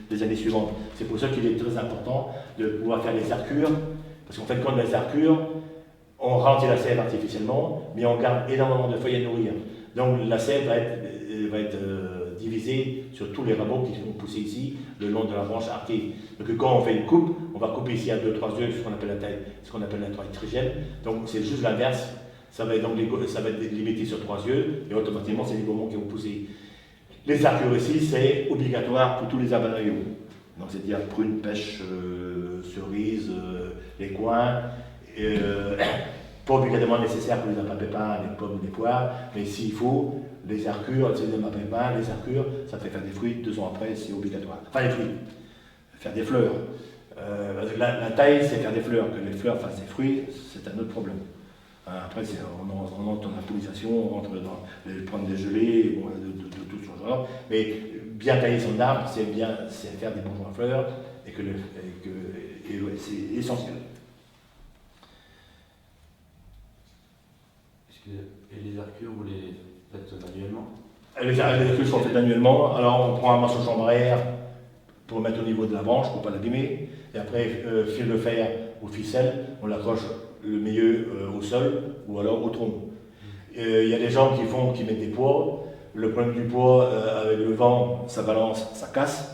les années suivantes. C'est pour ça qu'il est très important de pouvoir faire les arcures, parce qu'en fait, quand les arcures, on ralentit la sève artificiellement, mais on garde énormément de feuilles à nourrir. Donc la sève va être divisée sur tous les rameaux qui vont pousser ici, le long de la branche arquée. Donc quand on fait une coupe, on va couper ici à 2-3 yeux, ce qu'on appelle la taille trigène. Donc c'est juste l'inverse. Ça va être limité sur 3 yeux, et automatiquement c'est les gommons qui vont pousser. Les arcures ici, c'est obligatoire pour tous les arbres à noyaux. Donc c'est-à-dire prune, pêche, cerise, les coings. Pas obligatoirement nécessaire pour les arbres à pépins, les pommes, les poires, mais s'il faut, les arcures, les arbres à pépins, les arcures, ça fait faire des fruits 2 ans après, c'est obligatoire. Enfin les fruits, faire des fleurs. La taille, c'est faire des fleurs. Que les fleurs fassent des fruits, c'est un autre problème. Après, on entre dans la pollinisation, on rentre dans prendre des gelées, bon, de tout ce genre. Mais bien tailler son arbre, c'est faire des bourgeons à fleurs, et c'est essentiel. Et les arcures, vous les faites manuellement? Les arcures sont faites manuellement. Alors on prend un morceau de chambre à air pour le mettre au niveau de la branche, pour ne pas l'abîmer. Et après, fil de fer ou ficelle, on l'accroche le milieu au sol ou alors au tronc. Il y a des gens qui mettent des poids. le problème du poids, avec le vent, ça balance, ça casse.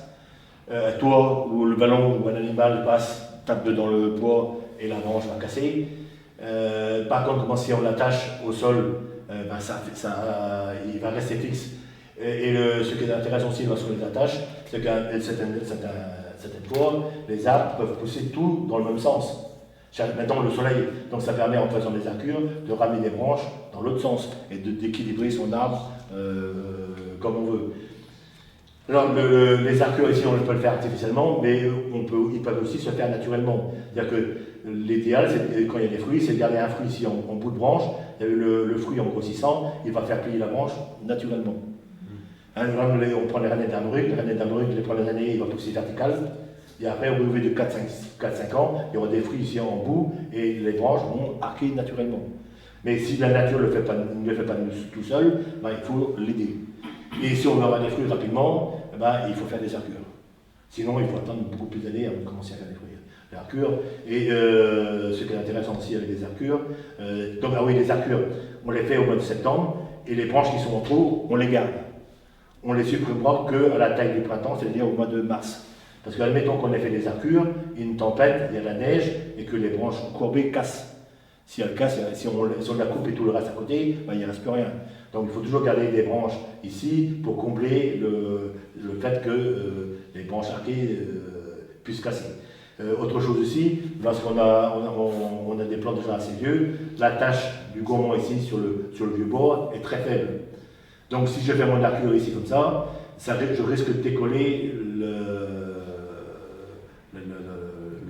Toi, où le ballon ou un animal passe, tape dans le poids et la branche va casser. Par contre, si on l'attache au sol, il va rester fixe. Et ce qui est intéressant aussi lorsqu'on les attache, c'est qu'à certaines fois, les arbres peuvent pousser tout dans le même sens. Maintenant le soleil, donc ça permet en faisant des arcures de ramener des branches dans l'autre sens et d'équilibrer son arbre comme on veut. Alors les arcures ici on peut le faire artificiellement, mais ils peuvent aussi se faire naturellement. C'est-à-dire que l'idéal, quand il y a des fruits, c'est de garder un fruit ici en bout de branche, et le fruit en grossissant, il va faire plier la branche naturellement. On prend les rainettes d'Amérique, les premières années, il va pousser vertical. Et après, au bout de 4-5 ans, il y aura des fruits ici en bout et les branches vont arquer naturellement. Mais si la nature ne le fait pas tout seul, il faut l'aider. Et si on veut avoir des fruits rapidement, il faut faire des arcures. Sinon, il faut attendre beaucoup plus d'années avant de commencer à faire des fruits. Les arcures, et ce qui est intéressant aussi avec les arcures, les arcures, on les fait au mois de septembre, et les branches qui sont en trop, on les garde. On les supprimera qu'à la taille du printemps, c'est-à-dire au mois de mars. Parce que, admettons qu'on ait fait des arcures, il y a une tempête, il y a la neige, et que les branches courbées cassent. Si elles cassent, si on la coupe et tout le reste à côté, il ne reste plus rien. Donc il faut toujours garder des branches ici pour combler le fait que les branches arquées puissent casser. Autre chose aussi, lorsqu'on a des plants déjà assez vieux, la tâche du gourmand ici sur le vieux bois est très faible. Donc si je fais mon arcure ici comme ça, je risque de décoller le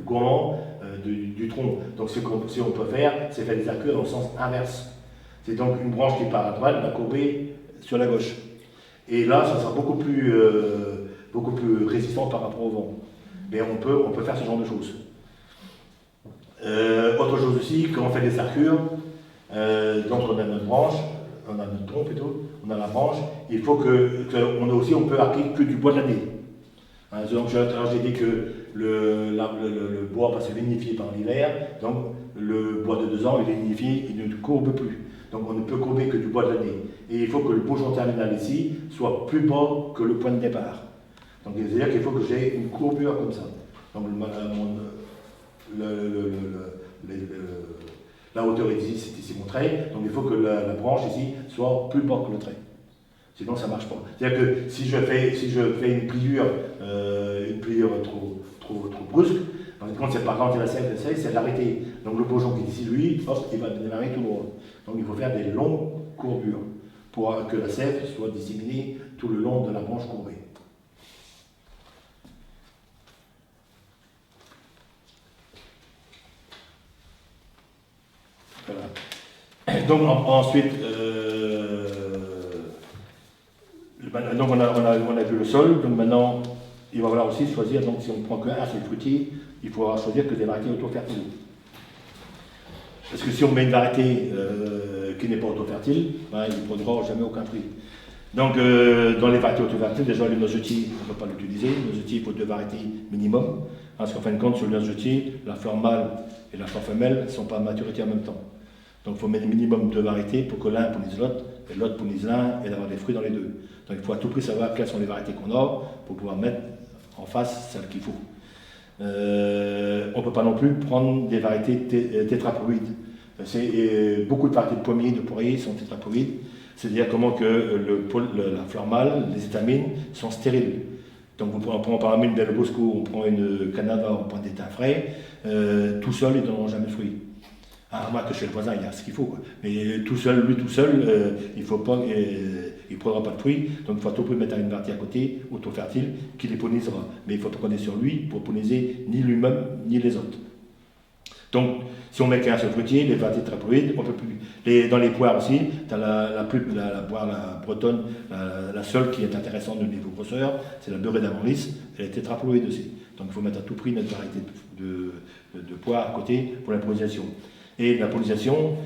gourmand du tronc. Donc ce qu'on peut faire, c'est faire des arcures dans le sens inverse. C'est donc une branche qui part à droite, la courber sur la gauche. Et là, ça sera beaucoup plus résistant par rapport au vent. Mais on peut faire ce genre de choses. Autre chose aussi, quand on fait des arcures, donc on a notre branche, on a notre tronc plutôt, on a la branche, il faut on peut arquer que du bois de l'année. Donc j'ai dit que le bois va se lignifier par l'hiver, donc le bois de 2 ans il est lignifié, il ne courbe plus. Donc on ne peut courber que du bois de l'année. Et il faut que le bourgeon terminal ici soit plus bas que le point de départ. Donc c'est-à-dire qu'il faut que j'ai une courbure comme ça. Donc la hauteur ici, c'est ici mon trait, donc il faut que la branche ici soit plus bas que le trait. Sinon ça ne marche pas. C'est-à-dire que si je fais une pliure trop brusque, quand c'est pas quand il la sève, c'est l'arrêter. Donc le bourgeon qui est ici, lui, hop, il va démarrer tout droit. Donc il faut faire des longues courbures pour que la sève soit disséminée tout le long de la branche courbée. Voilà. Donc ensuite, donc on a vu le sol, donc maintenant il va falloir aussi choisir, donc si on ne prend qu'un seul fruitier, il faudra choisir que des variétés auto-fertiles. Parce que si on met une variété qui n'est pas auto-fertile, il ne produira jamais aucun fruit. Donc dans les variétés auto-fertiles, déjà le noisetier, on ne peut pas l'utiliser. Le noisetier, il faut 2 variétés minimum. Parce qu'en fin de compte, sur le noisetier, la fleur mâle et la fleur femelle ne sont pas à maturité en même temps. Donc il faut mettre minimum 2 variétés pour que l'un pollinise l'autre, et l'autre pollinise l'un, et d'avoir des fruits dans les deux. Donc il faut à tout prix savoir quelles sont les variétés qu'on a pour pouvoir mettre en face celles qu'il faut. On ne peut pas non plus prendre des variétés tétraploïdes. Beaucoup de variétés de pommiers, de poiriers sont tétraploïdes. C'est-à-dire comment que la fleur mâle, les étamines, sont stériles. Donc on prend par exemple une belle bosco, on prend une canada, on prend des thym frais, tout seul, ils ne donneront jamais de fruits. Moi que chez le voisin, il y a ce qu'il faut. Quoi. Mais lui tout seul, il ne prendra pas de fruits, donc il faut à tout prix mettre une variété à côté, auto-fertile, qui les pollinisera. Mais il faut pas compter sur lui pour polliniser ni lui-même, ni les autres. Donc, si on met qu'un seul fruitier, les variétés tétraploïdes, on peut plus. Dans les poires aussi, tu as la poire la bretonne, la seule qui est intéressante au niveau grosseur, c'est la beurrée d'Amanlis, elle est tétraploïde aussi. Donc il faut mettre à tout prix notre variété de poire à côté pour la pollinisation. Et la pollinisation,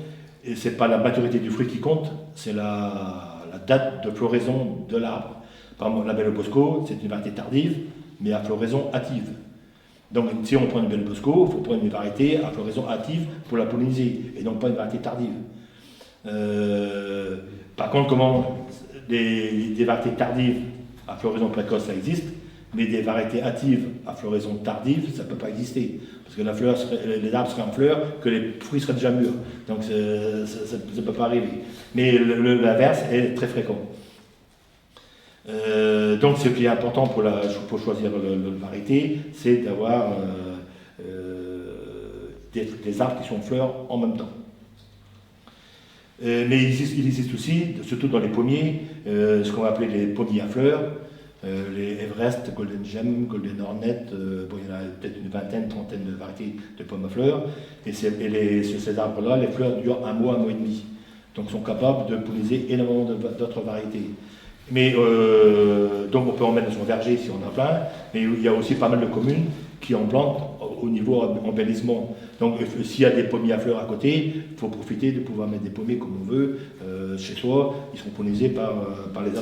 ce n'est pas la maturité du fruit qui compte, c'est la date de floraison de l'arbre. Par exemple, la belle bosco, c'est une variété tardive, mais à floraison hâtive. Donc si on prend une belle bosco, il faut prendre une variété à floraison hâtive pour la polliniser, et non pas une variété tardive. Par contre, des variétés tardives à floraison précoce, ça existe, mais des variétés hâtives à floraison tardive, ça ne peut pas exister. Parce que les arbres seraient en fleurs, que les fruits seraient déjà mûrs. Donc ça ne peut pas arriver. Mais l'inverse est très fréquent. Donc ce qui est important pour choisir la variété, c'est d'avoir des arbres qui sont en fleurs en même temps. Mais il existe aussi, surtout dans les pommiers, ce qu'on va appeler les pommiers à fleurs, les Everest, Golden Gem, Golden Hornet, bon, il y en a peut-être une vingtaine, trentaine de variétés de pommes à fleurs, et sur ces arbres-là, les fleurs durent un mois et demi. Donc sont capables de polliniser énormément d'autres variétés. Mais donc on peut en mettre dans son verger si on a plein, mais il y a aussi pas mal de communes qui en plantent au niveau embellissement. Donc s'il y a des pommiers à fleurs à côté, il faut profiter de pouvoir mettre des pommiers comme on veut chez soi. Ils sont pollinisés par les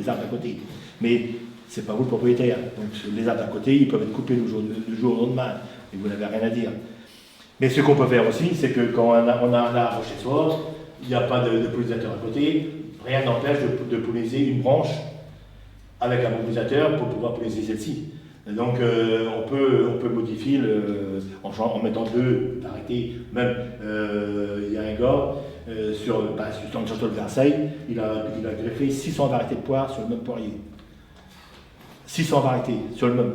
arbres à côté. Mais c'est pas vous le propriétaire. Donc les arbres à côté, ils peuvent être coupés du jour au lendemain et vous n'avez rien à dire. Mais ce qu'on peut faire aussi, c'est que quand on a un arbre chez soi, il n'y a pas de pollinisateur à côté, rien n'empêche de polliniser une branche avec un pollinisateur pour pouvoir polliniser celle-ci. Donc on peut modifier en mettant deux variétés. Même il y a un gars sur le château de Versailles, il a greffé 600 variétés de poires sur le même poirier. 600 variétés sur le même.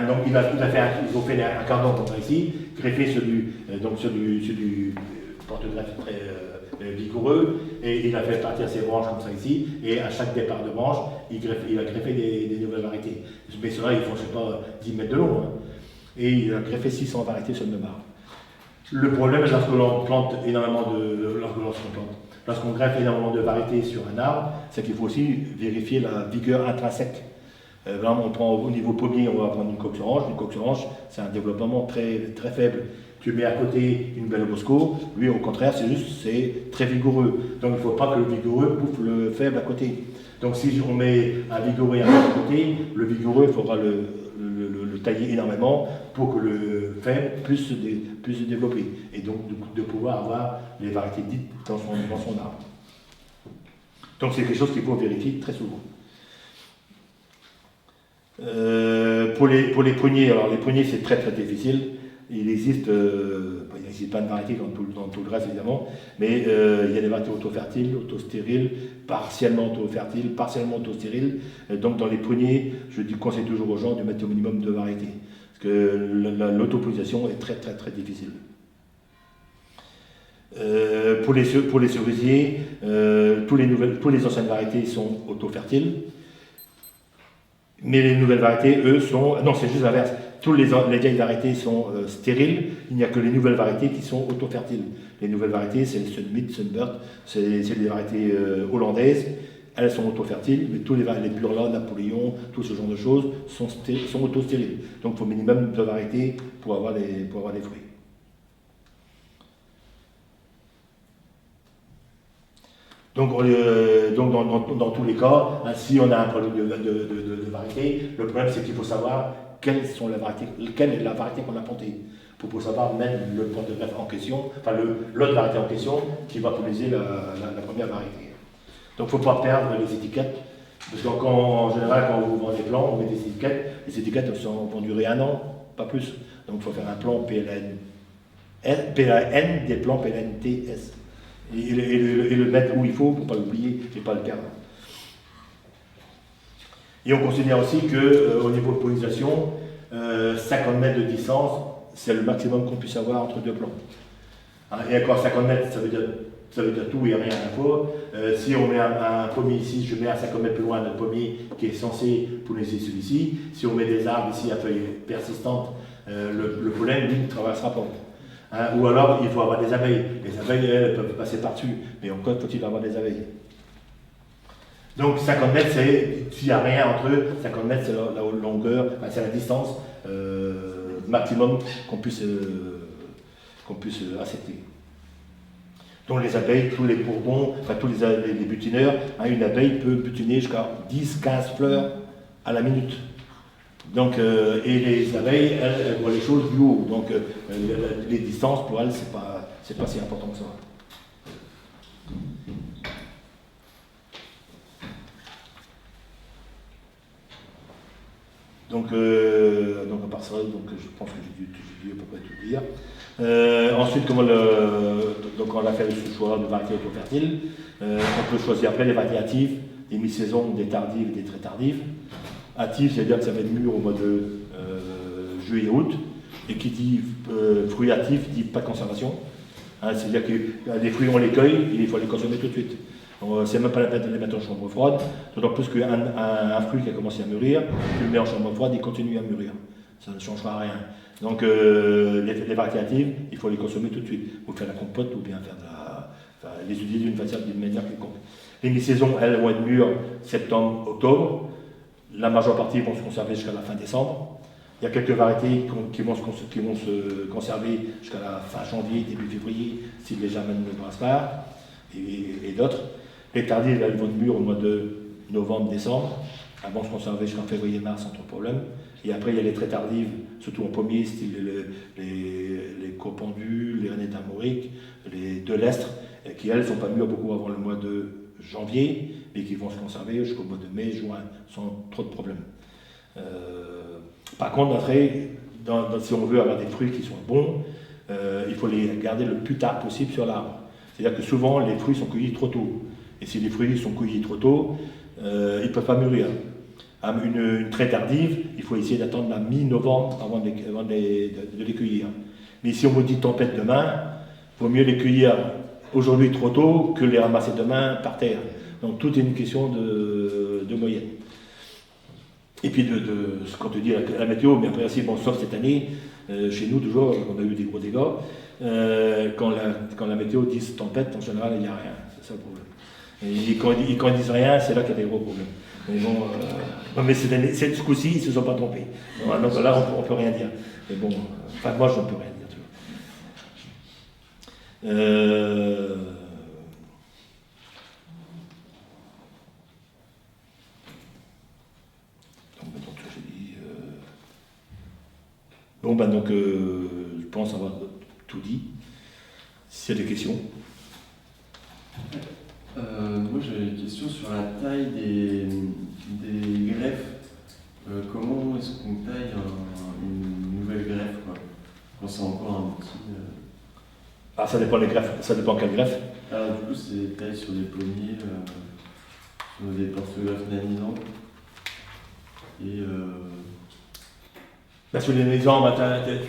Donc ils ont fait un cardon comme ça ici, greffé sur du porte-greffe très vigoureux, et il a fait partir ses branches comme ça ici, et à chaque départ de branche, il a greffé des nouvelles variétés. Mais ceux-là, ils font, je ne sais pas, 10 mètres de long, hein. Et il a greffé 600 variétés sur le même arbre. Le problème, lorsque l'on plante énormément lorsqu'on greffe énormément de variétés sur un arbre, c'est qu'il faut aussi vérifier la vigueur intrinsèque. Là, on prend au niveau pommier, on va prendre une coque orange. Une coque orange, c'est un développement très, très faible. Tu mets à côté une belle bosco, lui au contraire, c'est très vigoureux. Donc il ne faut pas que le vigoureux bouffe le faible à côté. Donc si on met un vigoureux à côté, le vigoureux, il faudra le tailler énormément pour que le faible puisse se développer. Et donc de pouvoir avoir les variétés dites dans son arbre. Donc c'est quelque chose qu'il faut vérifier très souvent. Pour les pruniers, alors les pruniers c'est très très difficile. Il existe pas de variété dans tout le reste évidemment, mais il y a des variétés auto-fertiles, auto-stériles, partiellement auto-fertiles, partiellement auto-stériles. Donc dans les pruniers, je conseille toujours aux gens de mettre au minimum 2 variétés, parce que l'autopollinisation est très très très difficile. Pour les cerisiers, tous les anciennes variétés sont auto-fertiles. Mais les nouvelles variétés, eux, sont... Non, c'est juste l'inverse. Toutes les vieilles variétés sont stériles. Il n'y a que les nouvelles variétés qui sont auto-fertiles. Les nouvelles variétés, c'est le Sunmid, Sunbird, c'est des variétés hollandaises. Elles sont auto-fertiles, mais tous les Burla, Napoléon, tout ce genre de choses sont auto-stériles. Donc il faut minimum 2 variétés pour avoir des fruits. Donc dans tous les cas, si on a un problème de variété, le problème c'est qu'il faut savoir quelle est la variété qu'on a plantée, pour pouvoir savoir mettre le porte-greffe en question, enfin l'autre variété en question qui va polliniser la première variété. Donc il ne faut pas perdre les étiquettes, parce qu'en général quand on vend des plants, on met des étiquettes, les étiquettes vont durer 1 an, pas plus. Donc il faut faire un plan PLN, des plans PLNTS. Et le mettre où il faut pour ne pas l'oublier et ne pas le perdre. Et on considère aussi qu'au niveau de pollinisation, 50 mètres de distance, c'est le maximum qu'on puisse avoir entre 2 plants. Et encore 50 mètres, ça veut dire tout et rien à la fois. Si on met un pommier ici, je mets à 50 mètres plus loin un pommier qui est censé polliniser celui-ci. Si on met des arbres ici à feuilles persistantes, le pollen, lui, ne traversera pas. Ou alors, il faut avoir des abeilles. Les abeilles, elles peuvent passer par-dessus. Mais encore faut-il avoir des abeilles. Donc, 50 mètres, s'il n'y a rien entre eux, 50 mètres, c'est la longueur, c'est la distance maximum qu'on puisse accepter. Donc, les abeilles, tous les bourdons, tous les butineurs, une abeille peut butiner jusqu'à 10-15 fleurs à la minute. Donc, et les abeilles, elles voient les choses du haut. Donc, les distances, pour elles, c'est pas si important que ça. Donc à part ça, donc, je pense que j'ai dû à peu près tout dire. Ensuite, donc on a fait le choix de variétés auto-fertiles. On peut choisir après les variétés hâtives, des mi-saison, des tardives et des très tardives. Hâtives, c'est-à-dire que ça va être mûr au mois de juillet-août. Et qui dit fruits hâtifs dit pas de conservation. Hein, c'est-à-dire que les fruits, on les cueille et il faut les consommer tout de suite. C'est même pas la peine de les mettre en chambre froide, d'autant plus qu'un fruit qui a commencé à mûrir, tu le mets en chambre froide, il continue à mûrir. Ça ne changera rien. Donc les variétés hâtives, il faut les consommer tout de suite. Ou faire la compote ou bien les utiliser d'une manière quelconque. Les mi-saisons, elles vont être mûres septembre, octobre. La majeure partie vont se conserver jusqu'à la fin décembre. Il y a quelques variétés qui vont se conserver jusqu'à la fin janvier, début février, si les germaines ne brassent pas, et d'autres. Les tardives, elles vont être mûres au mois de novembre, décembre. Elles vont se conserver jusqu'en février-mars sans trop de problème. Et après, il y a les très tardives, surtout en pommier, style les copendus, les rainettes d'Armorique, les de l'Estre, qui elles ne sont pas mûres beaucoup avant le mois de janvier, mais qui vont se conserver jusqu'au mois de mai, juin, sans trop de problèmes. Par contre, après, si on veut avoir des fruits qui sont bons, il faut les garder le plus tard possible sur l'arbre. C'est-à-dire que souvent, les fruits sont cueillis trop tôt. Et si les fruits sont cueillis trop tôt, ils ne peuvent pas mûrir. Une très tardive, il faut essayer d'attendre la mi-novembre avant de les cueillir. Mais si on vous dit tempête demain, il vaut mieux les cueillir aujourd'hui trop tôt que les ramasser demain par terre. Donc tout est une question de moyenne. Et puis de ce qu'on te dit la météo, mais après aussi, bon, sauf cette année, chez nous toujours, on a eu des gros dégâts. Quand la météo dit tempête, en général, il n'y a rien. C'est ça le problème. Et quand ils disent rien, c'est là qu'il y a des gros problèmes. Mais bon, non, mais ce coup-ci, ils ne se sont pas trompés. Donc là, on ne peut rien dire. Mais bon, enfin, moi, je ne peux rien dire. Donc, je pense avoir tout dit. S'il y a des questions. Moi j'avais une question sur la taille des greffes. Comment est-ce qu'on taille une nouvelle greffe quoi, quand c'est encore un petit. Ah, ça dépend des greffes. Ça dépend quelle greffe. Alors du coup c'est taille sur des pommiers, sur des porte-greffes nanisants. Et Sur les maisons,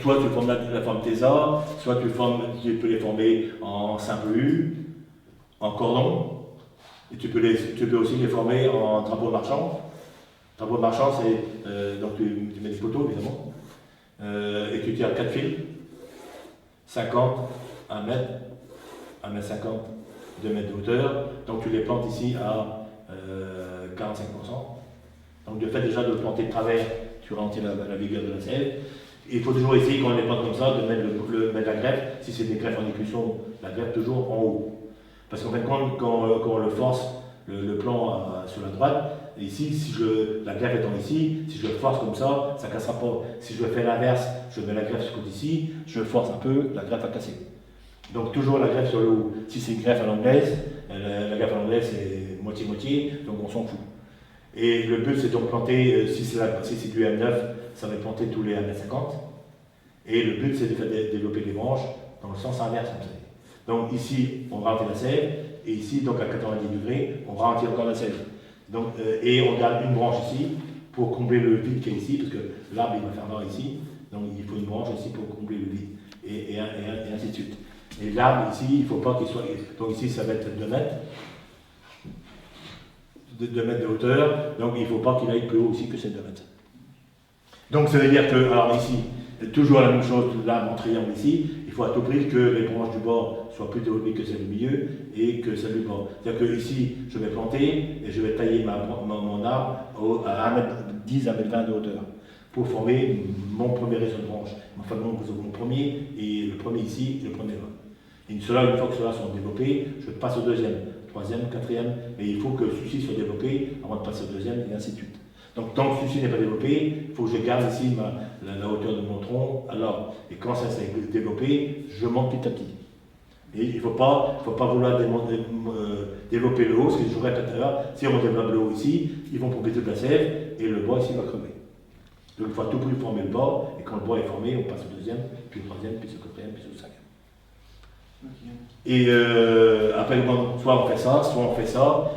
soit tu formes la forme TESA, soit tu peux les former en simple-U, en cordon, et tu peux aussi les former en drapeau marchand. Drapeau marchand, c'est donc tu mets des poteaux évidemment, et tu tires 4 fils, 50, 1 mètre, 1 mètre 50, 2 mètres de hauteur, donc tu les plantes ici à 45%. Donc le fait déjà de le planter de travers, tu ralentis la vigueur de la sève. Il faut toujours essayer, quand on les plante comme ça, de mettre la greffe, si c'est des greffes en écusson, la greffe toujours en haut. Parce qu'en fait, quand on le force, le plan sur la droite, ici, si la greffe étant ici, si je le force comme ça ne cassera pas. Si je fais l'inverse, je mets la greffe sur le côté ici, je force un peu, la greffe va casser. Donc toujours la greffe sur le haut. Si c'est une greffe à l'anglaise, la greffe à l'anglaise c'est moitié-moitié, donc on s'en fout. Et le but c'est de planter, si c'est du M9, ça va être planté tous les 1,50 m. Et le but c'est de faire développer les branches dans le sens inverse. Donc ici on ralentit la sève, et ici donc à 90 degrés, on ralentit encore la sève. Donc, et on garde une branche ici pour combler le vide qui est ici, parce que l'arbre il va faire noir ici, donc il faut une branche ici pour combler le vide, et ainsi de suite. Et l'arbre ici, il ne faut pas qu'il soit. Donc ici ça va être 2 mètres. 2 mètres de hauteur, donc il ne faut pas qu'il aille plus haut aussi que ces 2 mètres. Donc ça veut dire que, alors ici, toujours la même chose, l'arbre en triangle ici, il faut à tout prix que les branches du bord soient plus développées que celles du milieu et que celles du bord. C'est-à-dire que ici, je vais planter et je vais tailler mon arbre à 1,10 m, 1,20 m de hauteur pour former mon premier réseau de branches. Enfin, mon premier, et le premier ici, et le premier là. Et une fois que ceux-là sont développés, je passe au deuxième. Troisième, quatrième, mais il faut que celui-ci soit développé avant de passer au deuxième, et ainsi de suite. Donc tant que celui-ci n'est pas développé, il faut que je garde ici la hauteur de mon tronc. Alors, et quand ça s'est développé, je monte petit à petit. Et il ne faut pas vouloir développer le haut, ce que je répète tout à l'heure, si on développe le haut ici, ils vont pomper toute la sève, et le bois ici va crever. Donc il faut à tout prix former le bord, et quand le bord est formé, on passe au deuxième, puis au troisième, puis au quatrième, puis au cinquième. Ok. Et après, bon, soit on fait ça, soit on fait ça.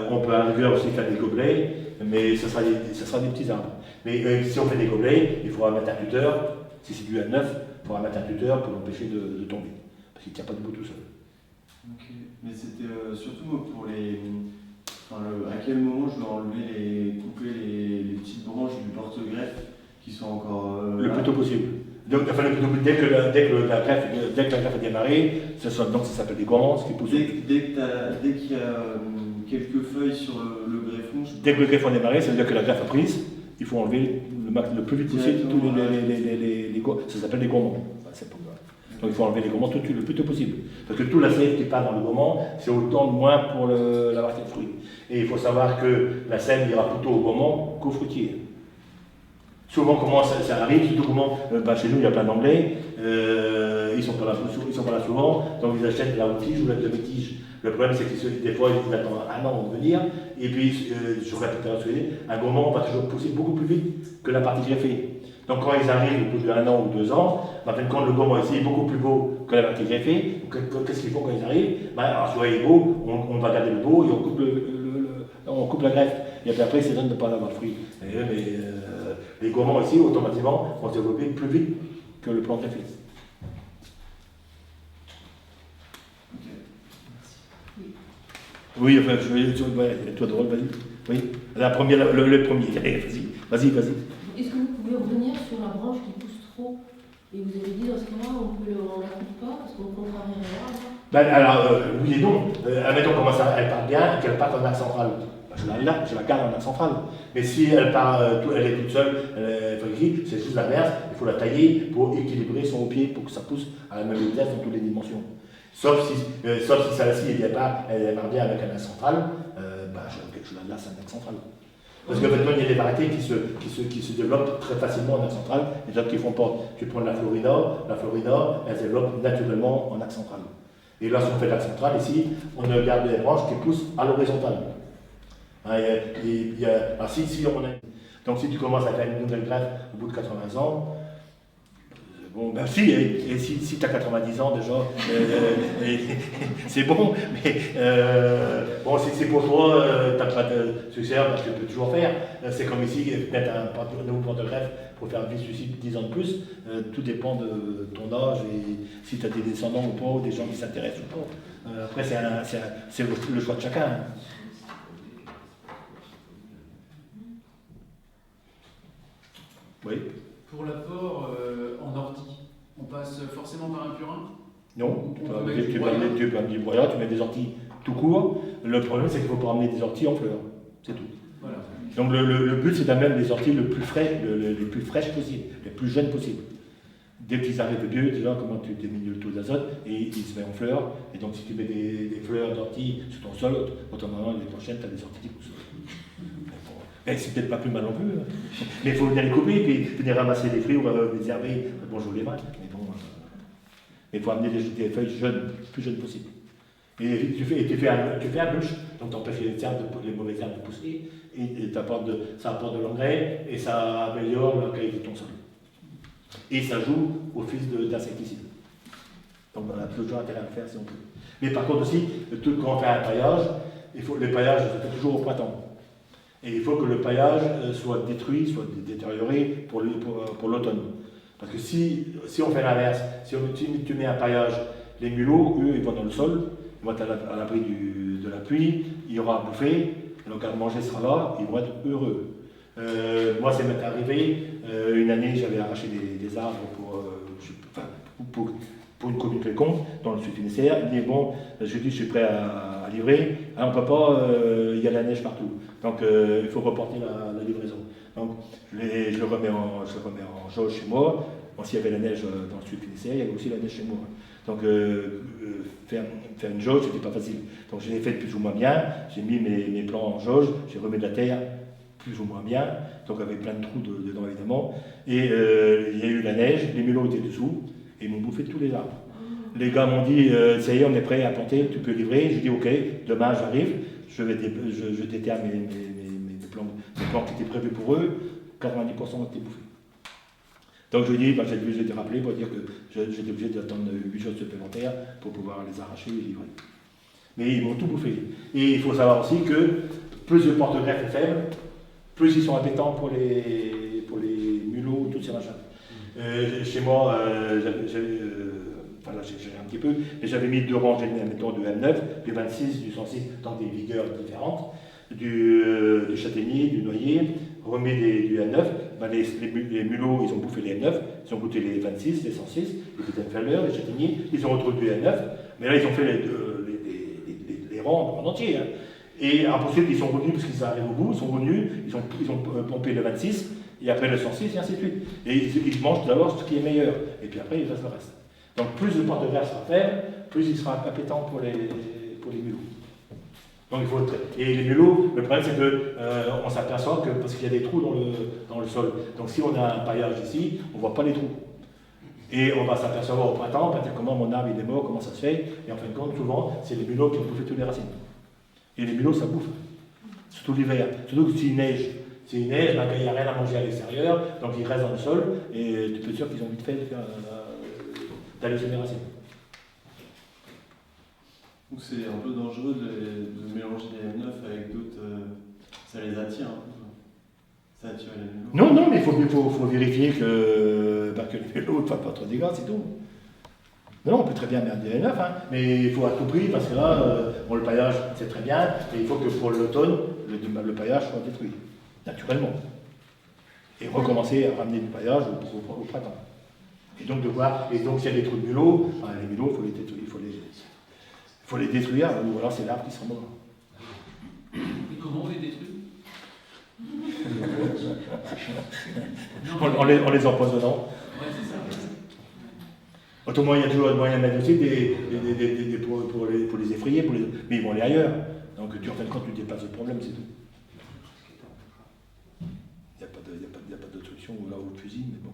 On peut arriver aussi à faire des gobelets, mais ce sera des petits arbres. Mais si on fait des gobelets, il faudra mettre un tuteur. Si c'est du A9, il faudra mettre un tuteur pour l'empêcher de tomber. Parce qu'il ne tient pas debout tout seul. Ok. Mais c'était surtout pour les. Enfin, à quel moment je dois couper les petites branches du porte-greffe qui sont encore. Le là. plus tôt possible. Donc, enfin, le plus tôt possible, dès que la greffe a démarré, donc ça s'appelle des gourmands, ce qui pousse. Dès qu'il y a quelques feuilles sur le greffon. Dès que le greffon a démarré, ça veut dire que la greffe a prise, il faut enlever le plus vite possible tous les ça s'appelle des gourmands. Enfin, c'est pour... Donc il faut enlever les gourmands le plus tôt possible. Parce que tout la sève qui part dans le gourmand, c'est autant de moins pour la partie de fruits. Et il faut savoir que la sève ira plutôt au gourmand qu'au fruitier. Souvent, comment ça arrive, surtout comment, chez nous, il y a plein d'anglais, ils sont pas là souvent, donc ils achètent la haute tige ou la demi-tige. Le problème, c'est que des fois, ils attendent un an pour venir, et puis, je répète à un gourmand va toujours pousser beaucoup plus vite que la partie greffée. Donc, quand ils arrivent au bout d'un an ou 2 ans, quand le gourmand ici est beaucoup plus beau que la partie greffée, qu'est-ce qu'ils font quand ils arrivent? Alors, soit il est beau, on va garder le beau et on coupe la greffe. Et puis après, c'est donne de ne pas avoir de fruits. Les gourmands ici, automatiquement, vont se développer plus vite que le plan greffé. Oui, enfin, toi drôle, vas-y. Oui, le premier. Vas-y. Est-ce que vous pouvez revenir sur la branche qui pousse trop? Et vous avez dit dans ce cas-là, on la coupe pas parce qu'on contrarie l'arbre. Oui et non. Admettons comment ça, elle part bien et qu'elle part en axe central. Je la garde en axe central. Mais si elle part, elle est toute seule, c'est juste l'inverse, il faut la tailler pour équilibrer son pied pour que ça pousse à la même vitesse dans toutes les dimensions. Sauf si celle-ci elle démarre bien avec un axe central, je la laisse en axe central. Parce que maintenant il y a des variétés qui se développent très facilement en axe central, et d'autres qui font pas. Tu prends la Florida, elle se développe naturellement en axe central. Et là, si on fait l'axe central, ici, on garde les branches qui poussent à l'horizontale. Donc si tu commences à faire une nouvelle greffe au bout de 80 ans, si tu as 90 ans déjà, c'est bon, mais si c'est pour toi, tu n'as pas de succès, tu peux toujours faire. C'est comme ici, mettre un nouveau porte-greffe pour faire vivre celui-ci 10 ans de plus, tout dépend de ton âge et si tu as des descendants ou pas, ou des gens qui s'intéressent ou pas. Après, c'est le choix de chacun. Oui. Pour l'apport en ortie, on passe forcément par un purin? Non, tu peux amener du broyat, tu mets des orties tout court. Le problème, c'est qu'il ne faut pas amener des orties en fleurs. C'est tout. Voilà. Donc le but, c'est d'amener les orties les plus fraîches possibles, les plus jeunes possibles. Dès qu'ils arrivent vieux, déjà, comment tu diminues le taux d'azote et ils se mettent en fleurs. Et donc, si tu mets des fleurs d'orties sur ton sol, automatiquement, l'année prochaine, tu as des orties qui poussent. Et c'est peut-être pas plus mal non plus. Mais il faut venir les couper et puis venir ramasser les fruits ou les herber. Bonjour les mains. Mais bon, il faut amener des feuilles jeunes, plus jeunes possible. Et tu fais un bûche, donc tu empêches les mauvaises herbes de pousser, et ça apporte de l'engrais et ça améliore la qualité de ton sol. Et ça joue au fils d'insecticides. Donc on a toujours intérêt à le faire si on peut. Mais par contre aussi, quand on fait un paillage, le paillage se fait toujours au printemps. Et il faut que le paillage soit détruit, soit détérioré pour l'automne. Parce que si on fait l'inverse, si tu mets un paillage, les mulots, eux, ils vont dans le sol, ils vont être à l'abri de la pluie, il y aura à bouffer, le garde-manger sera là, ils vont être heureux. Moi, c'est m'est arrivé, une année, j'avais arraché des arbres pour une commune quelconque, dans le sud-Finistère. Il dit, bon, je dis, je suis prêt à livrer. Ah, on ne peut pas, il y a la neige partout. Donc, il faut reporter la livraison. Donc, je le remets en jauge chez moi. Bon, s'il y avait la neige dans le sud-Finistère, il y avait aussi la neige chez moi. Donc, faire une jauge, c'était pas facile. Donc, je l'ai fait plus ou moins bien. J'ai mis mes plants en jauge, j'ai remis de la terre plus ou moins bien. Donc, avec plein de trous dedans, évidemment. Et il y a eu la neige, les mulots étaient dessous. Et ils m'ont bouffé tous les arbres. Les gars m'ont dit, ça y est, on est prêt à planter, tu peux livrer. J'ai dit, ok, demain j'arrive, je déterre mes plants qui étaient prévus pour eux. 90% ont été bouffés. Donc je dis, j'ai été rappelé pour dire que j'étais obligé d'attendre 8 jours supplémentaires pour pouvoir les arracher et livrer. Mais ils m'ont tout bouffé. Et il faut savoir aussi que plus le porte-greffe est faible, plus ils sont appétents pour les mulots, tous ces machins. Chez moi, j'ai géré un petit peu, mais j'avais mis 2 rangées mettons, de M9, du 26, du 106, dans des vigueurs différentes, du châtaignier, du noyer, remis du M9. Les mulots, ils ont bouffé les M9, ils ont goûté les 26, les 106, les Bittenfelder, les châtaigniers, ils ont retrouvé du M9, mais là ils ont fait les rangs en entier. Hein. Et ensuite ils sont revenus, parce qu'ils arrivent au bout, ils sont revenus, ils ont pompé le 26, et après le 106, et ainsi de suite. Et ils mangent d'abord ce qui est meilleur, et puis après ils fassent le reste. Donc plus le porte-greffe sera faible, plus il sera appétant pour les mulots. Donc il faut et les mulots, le problème c'est qu'on s'aperçoit que parce qu'il y a des trous dans le sol. Donc si on a un paillage ici, on ne voit pas les trous. Et on va s'apercevoir au printemps, comment mon arbre il est mort, comment ça se fait. Et en fin de compte, souvent, c'est les mulots qui ont bouffé toutes les racines. Et les mulots, ça bouffe. Surtout l'hiver. Surtout que s'il neige. S'il neige, il n'y a rien à manger à l'extérieur, donc ils restent dans le sol, et tu peux être sûr qu'ils ont vite fait d'aller sur les racines. Donc c'est un peu dangereux de mélanger les M9 avec d'autres. Ça les attire un peu. Ça attire les mulots. Non, mais il faut vérifier que les mulots ne fassent pas trop de dégâts, c'est tout. Non, on peut très bien mettre des M9, hein, mais il faut à tout prix, parce que là, le paillage, c'est très bien, mais il faut que pour l'automne, le paillage soit détruit, naturellement. Et recommencer à ramener du paillage au printemps. Et donc s'il y a des trous de mulots, les mulots, il faut les détruire, ou alors c'est l'arbre qui sera mort. Et comment on les détruit? En les empoisonnant. Ouais, c'est ça. Autrement, il y a toujours moyen de mettre aussi pour les effrayer, mais ils vont aller ailleurs. Donc, en fin de compte, tu déplaces le problème, c'est tout. Il n'y a pas d'autre solution, ou là, ou le fusil, mais bon.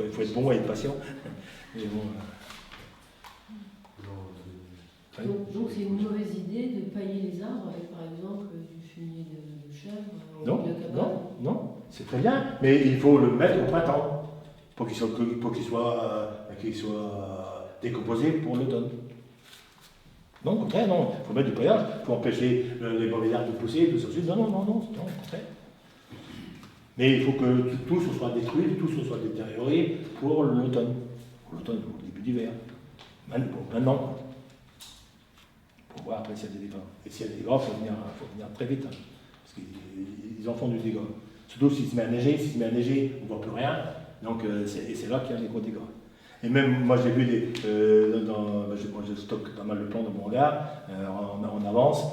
Il faut être bon et être patient. Mais bon, Donc c'est une mauvaise idée de pailler les arbres avec, par exemple, du fumier de chèvre non, de cabane. non, c'est très bien, mais il faut le mettre au printemps pour qu'il soit décomposé pour l'automne. Non, au contraire, non, il faut mettre du paillage, il faut empêcher les mauvais arbres de pousser, tout ça. Non, au contraire. Mais il faut que tout se soit détruit, tout se soit détérioré pour l'automne. Pour l'automne, au début d'hiver. Maintenant. Pour voir après s'il y a des dégâts. Et s'il y a des dégâts, il faut venir très vite. Hein, parce qu'ils en font du dégât. Surtout s'il se met à neiger, on ne voit plus rien. Donc c'est là qu'il y a les gros dégâts. Et même, moi j'ai vu je stocke pas mal de plants dans mon hangar, en avance.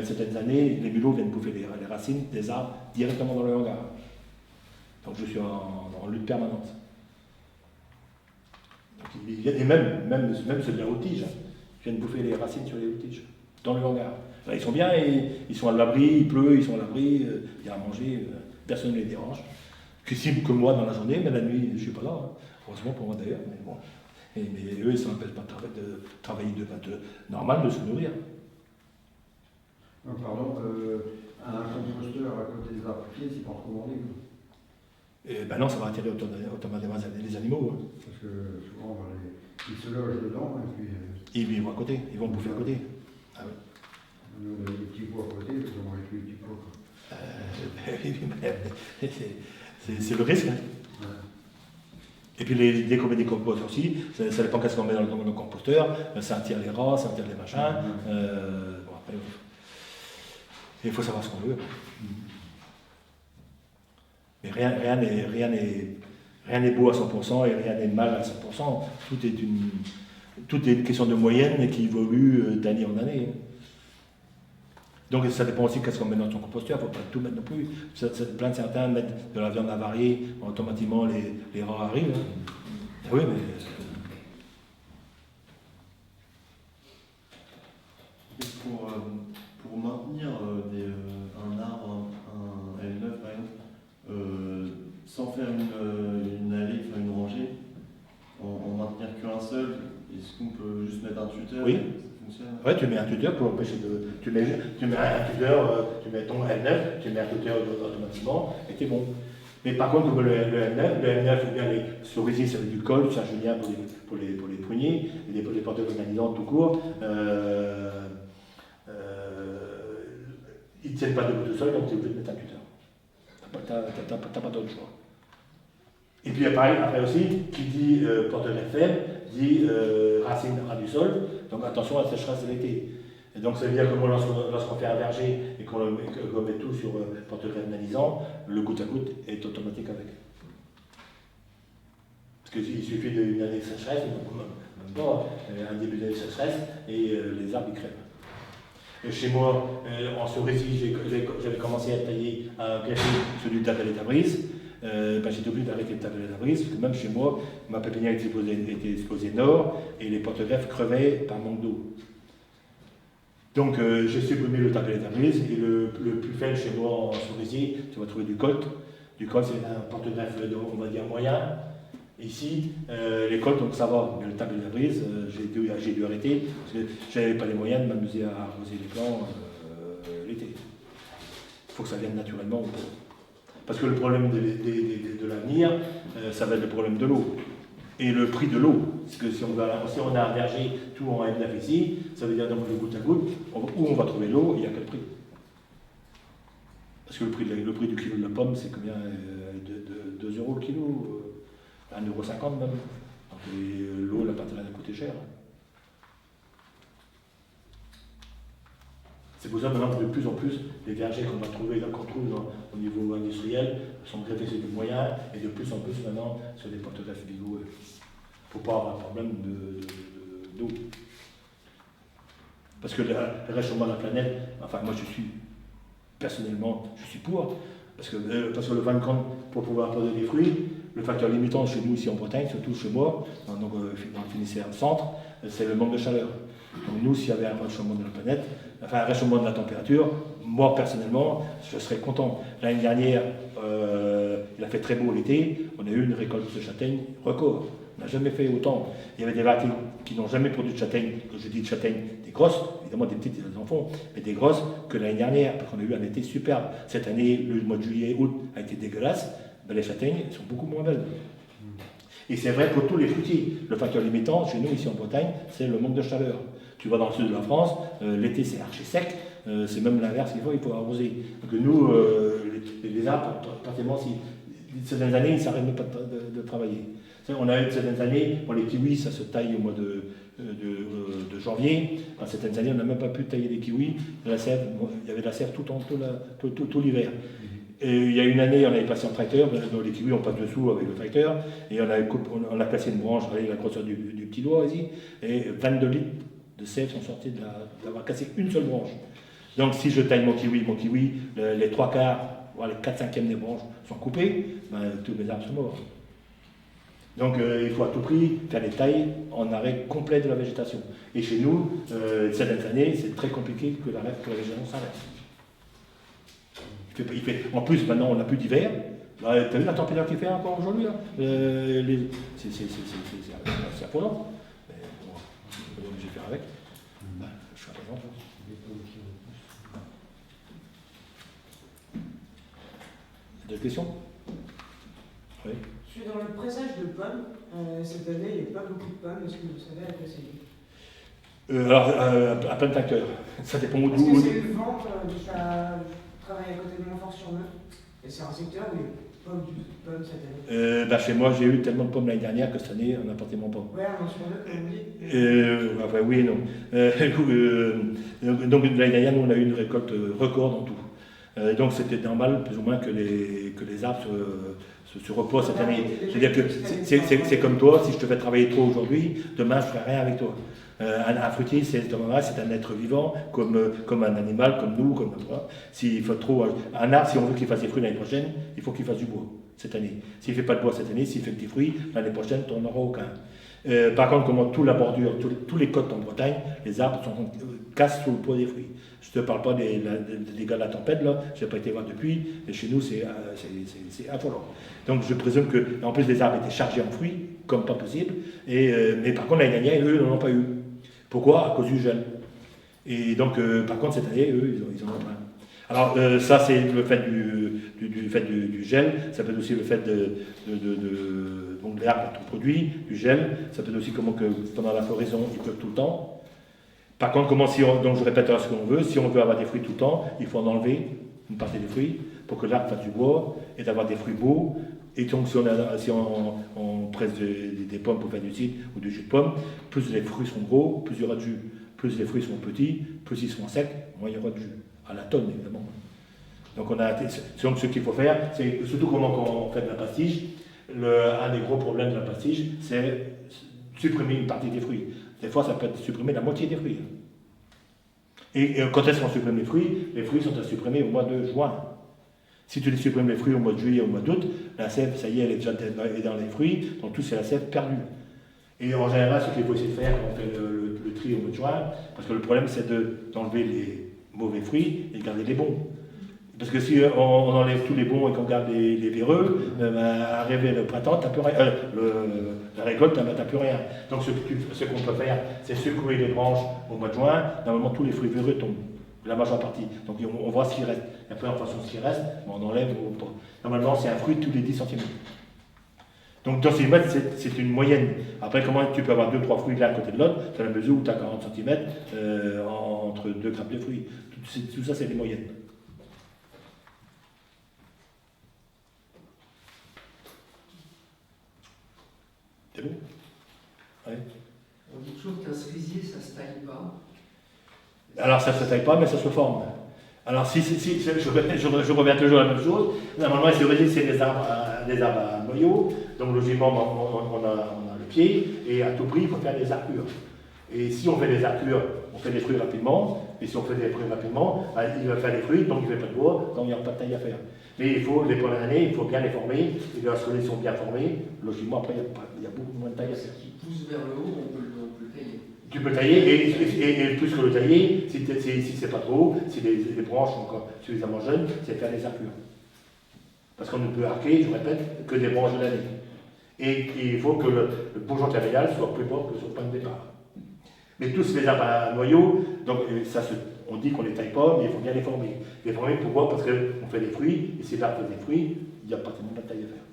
Certaines années, les mulots viennent bouffer les racines des arbres directement dans le hangar. Donc je suis en lutte permanente. Et même ceux de la haute tige, viennent bouffer les racines sur les hautes tiges, dans le hangar. Là, ils sont bien, ils sont à l'abri, il pleut, ils sont à l'abri, il y a à manger, personne ne les dérange. Que moi dans la journée, mais la nuit, je ne suis pas là. Hein. Heureusement pour moi d'ailleurs, mais bon. Mais eux, ça n'empêche pas de travailler normal, de se nourrir. Pardon, un composteur à côté des arbres fruitiers, c'est pas recommandé. Non, ça va attirer automatiquement les animaux. Hein. Parce que souvent, ils se logent dedans et puis. Ils vont à côté, ils vont bouffer à côté. Ah oui. Nous, on a les petits pois à côté, parce qu'on mange plus les petits pois. C'est le risque. Hein. Ouais. Et puis dès qu'on met des composts aussi, ça dépend qu'est-ce qu'on met dans le composteur, ça attire les rats, ça attire les machins. Bon, après, il faut savoir ce qu'on veut. Mais rien n'est beau à 100% et rien n'est mal à 100%. Tout est une question de moyenne qui évolue d'année en année. Donc ça dépend aussi de ce qu'on met dans son composteur, il ne faut pas tout mettre non plus. Plein de certains mettent de la viande avariée, automatiquement les rats arrivent. Hein. Oui, mais... Pour maintenir un arbre, un L9 par exemple, sans faire une allée, enfin une rangée, en maintenir qu'un seul, est-ce qu'on peut juste mettre un tuteur? Oui. fonctionne. Ouais, tu mets un tuteur pour empêcher de. Tu mets un tuteur, tu mets ton L9, tu mets un tuteur automatiquement, et t'es bon. Mais par contre, le M9 ou bien les cerisiers, c'est du col, c'est un Julien pour les poignées, et les porteurs organisants tout court. Ils ne tiennent pas debout tout seul, donc tu es obligé de mettre un tuteur. T'as pas d'autre choix. Et puis après aussi, qui dit porteur FM, dit racine ras du sol, donc attention à la sécheresse de l'été. Et donc ça veut dire que moi, lorsqu'on fait un verger et qu'on met tout sur porteur canalisant, le goutte à goutte est automatique avec. Parce qu'il suffit d'une année de sécheresse, même pas un début d'année de sécheresse, et les arbres ils crèvent. Et chez moi, en cerisier, j'avais commencé à tailler, à greffer sur du tablet à brise. J'étais obligé d'arrêter le tablet à brise, parce que même chez moi, ma pépinière était exposée nord, et les porte-greffes crevaient par manque d'eau. Donc j'ai supprimé le tablet à brise, et le plus faible chez moi en cerisier, tu vas trouver du colt. Du colt, c'est un porte-greffe, on va dire, moyen. Ici, les colts, donc ça va, mais le tablet à brise, j'ai dû arrêter, parce que je n'avais pas les moyens de m'amuser à arroser les plants l'été. Il faut que ça vienne naturellement. Parce que le problème de l'avenir, ça va être le problème de l'eau. Et le prix de l'eau. Parce que si on a un verger tout en M9 ici, ça veut dire donc le goutte à goutte, où on va trouver l'eau et à quel prix. Parce que le prix du kilo de la pomme, c'est combien 2 € le kilo 1,50 € même. Donc l'eau, la pâte, elle a coûté cher. C'est pour ça maintenant que de plus en plus, les vergers qu'on trouve au niveau industriel sont greffés sur du moyen et de plus en plus maintenant sur des porte-greffes vigoureux. Il ne faut pas avoir un problème d'eau. Parce que le réchauffement de la planète, enfin moi personnellement, je suis pour. Parce que le vin de camp, pour pouvoir produire des fruits, le facteur limitant chez nous ici en Bretagne, surtout chez moi, donc, dans le Finistère centre, c'est le manque de chaleur. Donc nous, s'il y avait un réchauffement de la planète, enfin un réchauffement de la température, moi personnellement, je serais content. L'année dernière, il a fait très beau l'été, on a eu une récolte de châtaignes record. On n'a jamais fait autant. Il y avait des variétés qui n'ont jamais produit de châtaignes, que je dis de châtaignes, des grosses, évidemment des petites, des enfants, mais des grosses que l'année dernière, parce qu'on a eu un été superbe. Cette année, le mois de juillet, août a été dégueulasse, ben les châtaignes sont beaucoup moins belles. Et c'est vrai pour tous les fruitiers. Le facteur limitant, chez nous, ici en Bretagne, c'est le manque de chaleur. Tu vas dans le sud de la France, l'été c'est archi sec, c'est même l'inverse, il faut arroser. Donc nous, les arbres, pratiquement, ces dernières années, ils ne s'arrêtent même pas de travailler. On a eu ces dernières années, les kiwis, ça se taille au mois de janvier. Dans certaines années, on n'a même pas pu tailler les kiwis. La sève, il y avait de la sève tout l'hiver. Et il y a une année, on avait passé en tracteur, les kiwis on passe dessous avec le tracteur, et on a placé une branche avec la grosseur du petit doigt ici, et 22 litres de sève sont sortis d'avoir cassé une seule branche. Donc si je taille mon kiwi, les 3/4, voire les 4/5 des branches sont coupées, tous mes arbres sont morts. Donc il faut à tout prix faire des tailles en arrêt complet de la végétation. Et chez nous, ces dernières années, c'est très compliqué que la végétation s'arrête. En plus, maintenant, on n'a plus d'hiver. Tu as vu la température qu'il fait encore aujourd'hui là c'est affolant. Mais bon, on est obligé de faire avec. Je suis à présent. D'autres questions? Oui. Je suis dans le pressage de pommes. Cette année, il n'y a pas beaucoup de pommes. Est-ce que vous savez à quoi c'est lié? Alors, à plein de facteurs. Ça dépend d'où. Est-ce que c'est le vent? Je travaille à côté de Montfort-sur-Mer. Et c'est un secteur où il y a pommes cette année. Chez moi, j'ai eu tellement de pommes l'année dernière que cette année, on n'a pas tellement de pommes. Ouais, un sur deux, comme on dit. Enfin, oui et non. Donc l'année dernière, nous, on a eu une récolte record dans tout. Donc c'était normal, plus ou moins, que les arbres se reposent cette année. C'est-à-dire que c'est comme toi, si je te fais travailler trop aujourd'hui, demain, je ne ferai rien avec toi. Un fruitier, c'est un être vivant, comme un animal, comme nous, comme toi. S'il faut trop, un arbre, si on veut qu'il fasse des fruits l'année prochaine, il faut qu'il fasse du bois cette année. S'il ne fait pas de bois cette année, s'il fait que des fruits, l'année prochaine, tu n'en auras aucun. Par contre, comment toute la bordure, tous les côtes en Bretagne, les arbres cassent sous le poids des fruits. Je ne te parle pas des dégâts de la tempête, là, je n'ai pas été voir depuis, mais chez nous, c'est affolant. Donc je présume que, en plus, les arbres étaient chargés en fruits, comme pas possible, mais par contre, l'année dernière, eux, n'en ont pas eu. Pourquoi? À cause du gel. Et donc, par contre, cette année, eux, ils en ont plein. Alors, ça, c'est le fait du gel, ça peut être aussi le fait donc de l'herbe qu'on produit, du gel, ça peut être aussi comment que pendant la floraison, il pleut tout le temps. Par contre, donc je répète ce qu'on veut, si on veut avoir des fruits tout le temps, il faut en enlever une partie des fruits pour que l'arbre fasse du bois et d'avoir des fruits beaux. Et donc, si on presse des pommes pour faire du cidre ou du jus de pomme, plus les fruits seront gros, plus il y aura de jus. Plus les fruits sont petits, plus ils seront secs, moins il y aura de jus. À la tonne, évidemment. Donc, ce qu'il faut faire, c'est surtout comment on fait de la pastige. Un des gros problèmes de la pastige, c'est supprimer une partie des fruits. Des fois, ça peut être supprimer la moitié des fruits. Et quand est-ce qu'on supprime les fruits sont à supprimer au mois de juin. Si tu les supprimes les fruits au mois de juillet, au mois d'août, la sève, ça y est, elle est déjà dans les fruits, donc tout c'est la sève perdue. Et en général, ce qu'il faut essayer de faire quand on fait le tri au mois de juin, parce que le problème c'est d'enlever les mauvais fruits et de garder les bons. Parce que si on enlève tous les bons et qu'on garde les véreux, arrivé le printemps, t'as plus rien, la récolte, t'as plus rien. Donc ce qu'on peut faire, c'est secouer les branches au mois de juin, normalement tous les fruits véreux tombent, la majeure partie. Donc on voit ce qui reste. Et après, en fonction de ce qui reste, on enlève. Normalement, c'est un fruit tous les 10 cm. Donc dans ces mètres, c'est une moyenne. Après, comment tu peux avoir 2-3 fruits l'un à côté de l'autre, c'est la mesure où tu as 40 cm entre 2 grappes de fruits. Tout ça, c'est des moyennes. C'est bon? Ouais. On dit toujours qu'un cerisier, ça ne se taille pas. Alors ça ne se taille pas, mais ça se forme. Alors je reviens toujours à la même chose. Normalement, les cerisiers, c'est des arbres à noyaux. Donc logiquement, on a le pied, et à tout prix, il faut faire des arcures. Et si on fait des arcures, on fait des fruits rapidement. Et si on fait des fruits rapidement, il va faire des fruits, donc il ne fait pas de bois, donc il n'y aura pas de taille à faire. Mais les premières années, il faut bien les former. Et lorsque ils sont bien formés, logiquement, après, il y a beaucoup moins de taille à faire. Ce qui pousse vers le haut, on peut le tailler. Tu peux tailler, et plus que le tailler, si c'est pas trop haut, si les branches sont encore suffisamment jeunes, c'est faire des arcures. Parce qu'on ne peut arquer, je répète, que des branches de l'année. Et il faut que le bourgeon terminal soit plus fort que son point de départ. Mais tous les arbres à noyaux, donc on dit qu'on ne les taille pas, mais il faut bien les former. Les former, pourquoi? Parce qu'on fait des fruits, et si l'arbre fait des fruits, il n'y a pas tellement de taille à faire.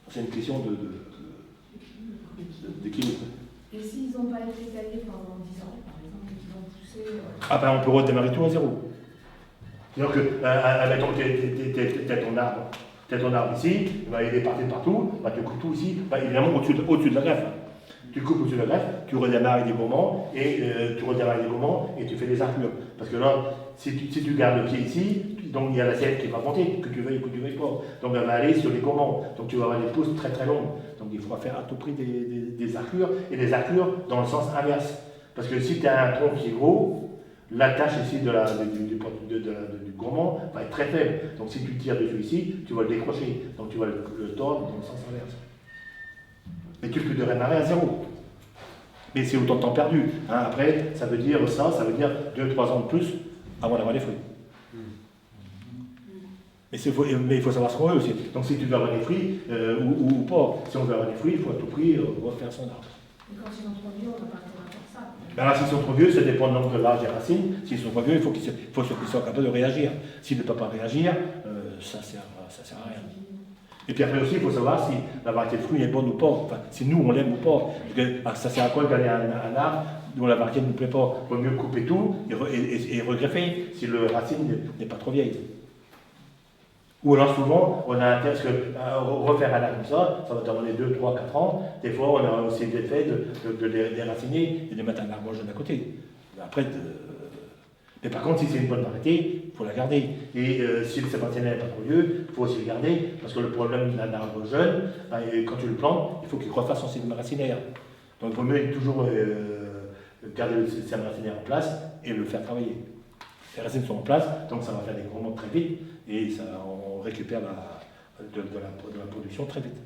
C'est une question d'équilibre. Et s'ils n'ont pas été taillés pendant 10 ans, par exemple, et qu'ils ont poussé... Ah ben on peut redémarrer tout à zéro. Donc, admettons que t'es ton arbre ici, il est parti de partout, tu coupes tout ici, évidemment au-dessus de la greffe. Tu coupes au-dessus de la greffe, tu redémarres avec des gourmands, et tu fais des arcures. Parce que là, si tu gardes le pied ici, donc il y a la sève qui va monter, que tu veuilles ou que tu ne veuilles pas. Donc elle va aller sur les gourmands. Donc tu vas avoir des pousses très très longues. Donc il faudra faire à tout prix des arcures, et des arcures dans le sens inverse. Parce que si tu as un tronc qui est gros, l'attache ici du gourmand va être très faible. Donc si tu tires dessus ici, tu vas le décrocher. Donc tu vas le tordre dans le sens inverse. Mais tu peux redémarrer à zéro. Mais c'est autant de temps perdu. Après, ça veut dire 2-3 ans de plus avant d'avoir les fruits. Mais il faut savoir ce qu'on veut aussi. Donc si tu veux avoir des fruits ou pas. Si on veut avoir des fruits, il faut à tout prix refaire son arbre. Et quand ils sont trop vieux, on n'a pas intérêt à faire ça. Ben alors s'ils sont trop vieux, ça dépend du nombre de l'âge des racines. S'ils sont trop vieux, il faut qu'ils soient capables de réagir. S'ils ne peuvent pas réagir, ça ne sert à rien. Et puis après aussi, il faut savoir si la variété de fruits est bonne ou pas, enfin, si nous on l'aime ou pas. Parce que ça sert à quoi de gagner un arbre dont la variété ne nous plaît pas? Il vaut mieux couper tout et regreffer si la racine n'est pas trop vieille. Ou alors souvent, on a un test refaire un arbre comme ça va demander 2, 3, 4 ans. Des fois, on a aussi des faits de les déraciner et de mettre un arbre jeune à côté. Après, mais par contre, si c'est une bonne variété, il faut la garder. Et si cette variété n'est pas trop vieux, il faut aussi le garder, parce que le problème d'un arbre jeune, quand tu le plantes, il faut qu'il refasse son système racinaire. Donc il vaut mieux toujours garder le système racinaire en place et le faire travailler. Les racines sont en place, donc ça va faire des gourmands très vite, et on récupère de la production très vite.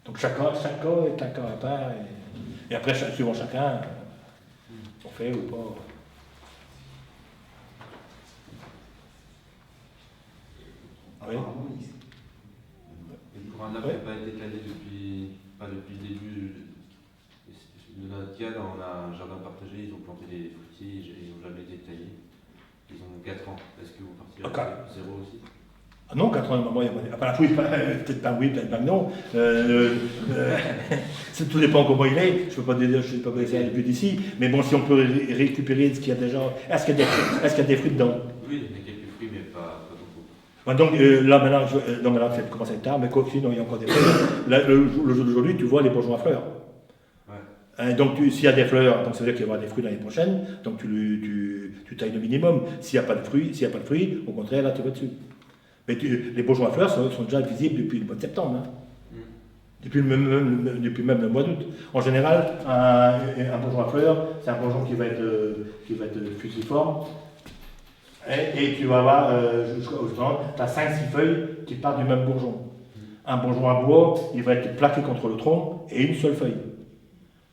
Donc chaque cas est un cas à part, et après, suivant chacun, on fait ou pas. Oui. Pour un arbre qui n'a pas été taillé depuis le début, De notre cas, on a un jardin partagé, ils ont planté des fruitiers, ils n'ont jamais été taillés. Ils ont 4 ans. Est-ce que vous partirez à 0 aussi? Ah non, 4 ans, moi, il y a pas la fouille, peut-être pas oui, peut-être pas non. Tout dépend comment il est. Je ne peux pas dire, je ne sais pas essayer le but d'ici. Mais bon, si on peut récupérer ce qu'il y a déjà. Est-ce qu'il y a des fruits dedans? Oui, il y a quelques fruits, mais pas beaucoup. Ouais, donc là, maintenant, ça commence à être tard, mais quoi que il y a encore des fleurs. Là, le jour d'aujourd'hui, tu vois les bourgeons à fleurs. Ouais. Donc, s'il y a des fleurs, donc ça veut dire qu'il y aura des fruits l'année prochaine. Donc, tu tailles le minimum. S'il n'y a pas de fruits, au contraire, là, tu vas dessus. Mais les bourgeons à fleurs sont déjà visibles depuis le mois de septembre, hein. Depuis même le mois d'août. En général, un bourgeon à fleurs, c'est un bourgeon qui va être fusiforme. Et tu vas avoir, tu as 5-6 feuilles qui partent du même bourgeon. Un bourgeon à bois, il va être plaqué contre le tronc et une seule feuille.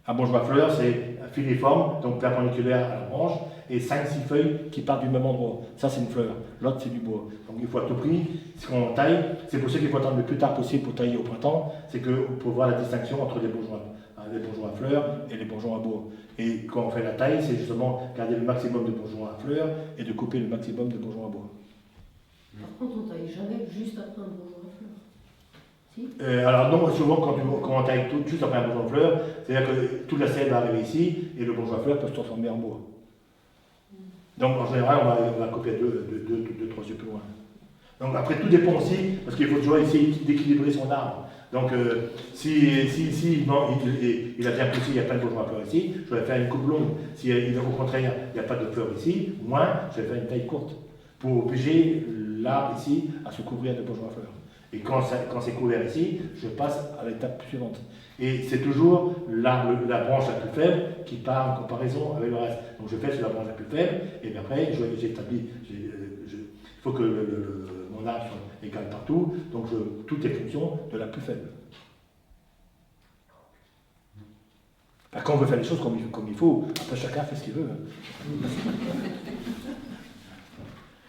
Un bourgeon à fleurs, c'est filiforme, donc perpendiculaire à la branche, et 5-6 feuilles qui partent du même endroit. Ça, c'est une fleur. L'autre, c'est du bois. Donc, il faut à tout prix, ce qu'on taille, c'est pour ça qu'il faut attendre le plus tard possible pour tailler au printemps, c'est pour voir la distinction entre les bourgeons à fleurs et les bourgeons à bois. Et quand on fait la taille, c'est justement garder le maximum de bourgeons à fleurs et de couper le maximum de bourgeons à bois. Par contre, on taille jamais juste après un bourgeon à fleurs. Si? Alors non, souvent quand on taille juste après un bourgeon à fleurs, c'est-à-dire que toute la sève va arriver ici et le bourgeon à fleurs peut se transformer en bois. Donc en général, on va couper 2-3 yeux plus loin. Donc après, tout dépend aussi, parce qu'il faut toujours essayer d'équilibrer son arbre. Donc si il a bien poussé, il y a plein de bourgeons à fleurs ici, je vais faire une coupe longue. Si au contraire, il n'y a pas de fleurs ici, moins, je vais faire une taille courte pour obliger l'arbre ici à se couvrir de bourgeons à fleurs. Et quand c'est couvert ici, je passe à l'étape suivante. Et c'est toujours la branche la plus faible qui part en comparaison avec le reste. Donc je fais sur la branche la plus faible, et puis après j'établis. Il faut que mon arbre soit égal partout, donc tout est fonction de la plus faible. Enfin, quand on veut faire les choses comme il faut, après chacun fait ce qu'il veut.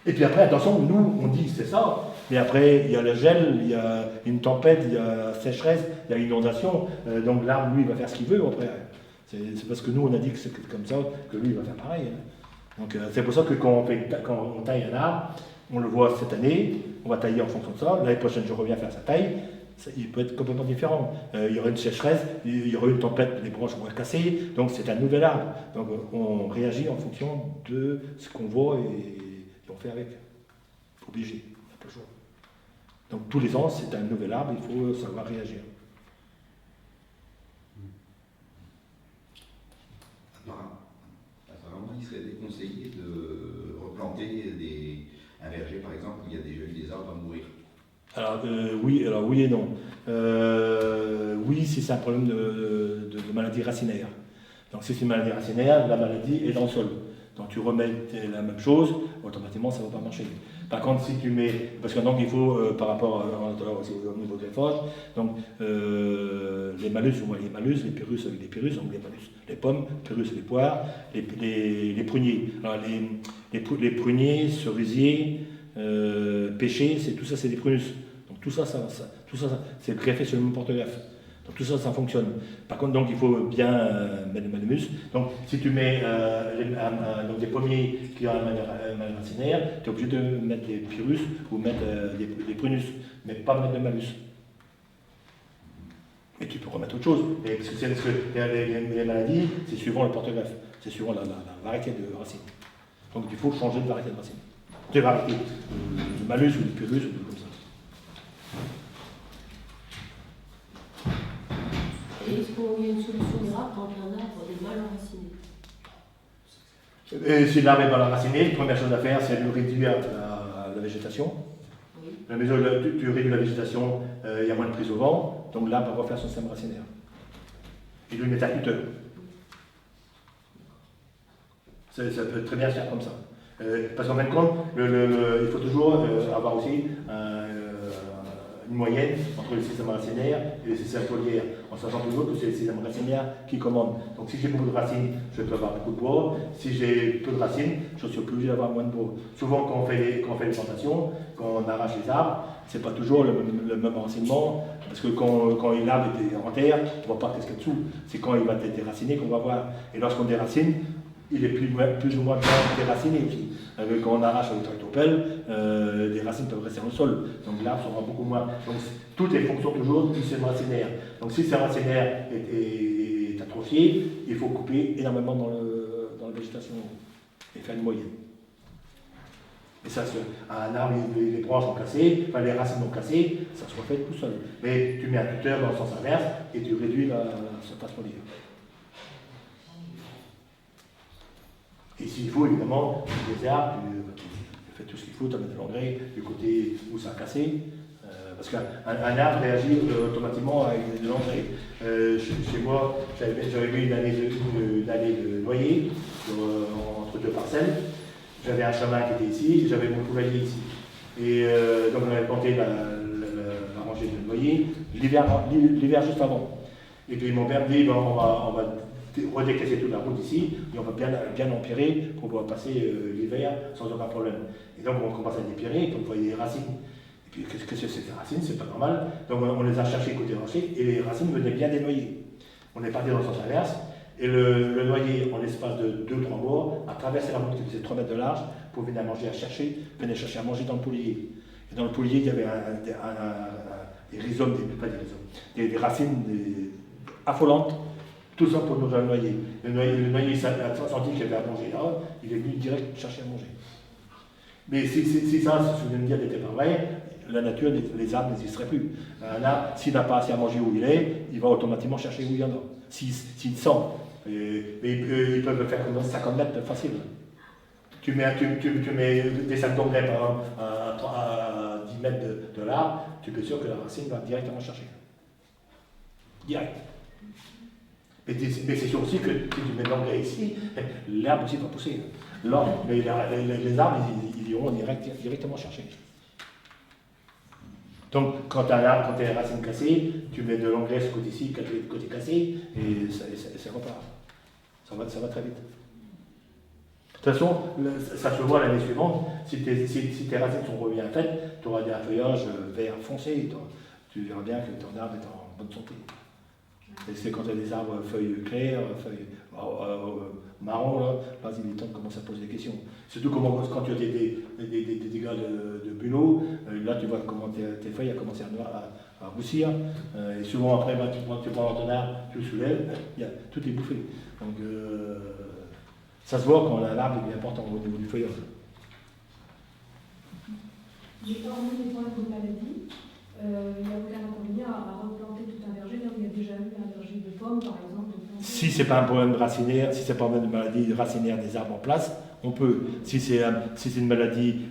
Et puis après, attention, nous, on dit c'est ça, mais après, il y a le gel, il y a une tempête, il y a sécheresse, il y a inondation, donc l'arbre, lui, il va faire ce qu'il veut après. C'est parce que nous, on a dit que c'est comme ça, que lui, il va faire pareil. Donc c'est pour ça que quand on taille un arbre, on le voit cette année, on va tailler en fonction de ça, l'année prochaine, je reviens faire sa taille, il peut être complètement différent. Il y aura une sécheresse, il y aura une tempête, les branches vont être cassées, donc c'est un nouvel arbre. Donc on réagit en fonction de ce qu'on voit et on fait avec. Obligé, il n'y a pas le choix. Donc tous les ans, c'est un nouvel arbre, il faut savoir réagir. Apparemment, il serait déconseillé de replanter un verger, par exemple, où il y a déjà eu des arbres à mourir. Alors oui et non. Oui, si c'est un problème de maladie racinaire. Donc si c'est une maladie racinaire, la maladie est dans le sol. Donc tu remets la même chose, automatiquement ça ne va pas marcher. Par contre, si tu mets, parce que donc il faut, par rapport au niveau des greffage, donc les malus, les pyrrhus avec les pyrrhus, donc les malus, les pommes, pyrrhus et les poires, les pruniers. Alors les pruniers, cerisiers, pêchers, tout ça c'est des prunus. Donc tout ça c'est greffé sur le même porte-greffe. Donc tout ça, ça fonctionne. Par contre, donc il faut bien mettre le malus. Donc si tu mets donc des pommiers qui ont un mal racinaire, tu es obligé de mettre des pyrrhus ou mettre des prunus, mais pas mettre de malus. Mais tu peux remettre autre chose. Parce que les maladies, c'est suivant le porte-greffe, c'est suivant la variété de racines. Donc il faut changer de variété de racine. De variété, de malus ou de pyrrhus ou de comme ça. Et est-ce qu'il y a une solution miracle quand un arbre est mal enraciné? Si l'arbre est mal enraciné, la première chose à faire, c'est de réduire la végétation. Oui. La mesure tu réduis la végétation, il y a moins de prise au vent, donc l'arbre va refaire son système racinaire. Et lui mettre un cutter. Ça peut très bien se faire comme ça. Parce qu'en fin de compte, il faut toujours avoir aussi une moyenne entre le système racinaire et le système foliaire. En sachant toujours que c'est les systèmes racinaires qui commandent. Donc si j'ai beaucoup de racines, je peux avoir beaucoup de bois. Si j'ai peu de racines, je suis obligé d'avoir moins de bois. Souvent, quand on fait les plantations, quand on arrache les arbres, c'est pas toujours le même enracinement, parce que quand l'arbre est en terre, on ne voit pas ce qu'il y a dessous. C'est quand il va être déraciné qu'on va voir. Et lorsqu'on déracine, il est plus ou moins bien déraciné aussi. Quand on arrache avec le tractopelle, les racines peuvent rester dans le sol. Donc l'arbre sera beaucoup moins. Donc tout est fonction toujours du système racinaire. Donc si ce racinaire est atrophié, il faut couper énormément dans la végétation et faire une moyenne. Et ça, un arbre, les branches sont cassées, enfin les racines sont cassées, ça se refait tout seul. Mais tu mets un tuteur dans le sens inverse et tu réduis la surface molière. Et s'il faut, évidemment, des arbres, tu fais tout ce qu'il faut, tu mets de l'engrais du côté où ça a cassé. Parce qu'un arbre réagit automatiquement avec de l'engrais. Chez moi, j'avais eu une année de noyer entre deux parcelles. J'avais un chemin qui était ici, j'avais mon poulailler ici. Et donc on avait planté la rangée de noyer l'hiver juste avant. Et puis mon père dit, on va redécaisser toute la route ici, et on va bien empirer pour pouvoir passer l'hiver sans aucun problème. Et donc on commence à dépirer, et puis on voyait les racines. Et puis qu'est-ce que c'est ces racines? C'est pas normal. Donc on les a cherchées côté rocher, et les racines venaient bien des noyers. On est parti dans le sens inverse. Et le noyer, en l'espace de 2-3 mois, a traversé la route qui faisait 3 mètres de large pour venir chercher à manger dans le poulier. Et dans le poulier, il y avait des rhizomes, des racines affolantes, tout ça pour nourrir le noyer. Le noyer a senti qu'il y avait à manger là, il est venu direct chercher à manger. Mais si ça, se souvient de dire, n'était pas vrai, la nature, les arbres n'existeraient plus. Un arbre, s'il n'a pas assez à manger où il est, il va automatiquement chercher où il y en a. S'il sent. Mais ils peuvent le faire comme 50 mètres facile. Tu mets des sacs d'engrais à 10 mètres de l'arbre, tu peux être sûr que la racine va directement chercher. Direct. Mais c'est sûr aussi que si tu mets de l'engrais ici, l'herbe aussi va pousser. Les arbres, ils iront directement chercher. Donc, quand tu as un arbre, quand tu as les racines cassées, tu mets de l'engrais ce côté-ci, côté cassé, et ça repart. Ça va très vite. De toute façon, ça se voit l'année suivante. Si tes racines sont bien faites, tu auras un feuillage vert foncé. Tu verras bien que ton arbre est en bonne santé. Et c'est quand tu as des arbres feuilles claires, feuilles marron, là, il est temps de commencer à poser des questions. Surtout quand tu as des dégâts de bulot, là tu vois comment tes feuilles ont commencé à roussir. Et souvent après, tu prends ton arbre, tu le soulèves, tout est bouffé. Donc ça se voit quand l'arbre est bien important au niveau du feuillage. J'ai pas remis les points de maladie. Il n'y a aucun inconvénient à replanter tout un verger là où il y a déjà eu un verger de pommes, par exemple. Si ce n'est pas un problème racinaire, si ce n'est pas un problème de maladie racinaire des arbres en place, on peut. Si c'est une maladie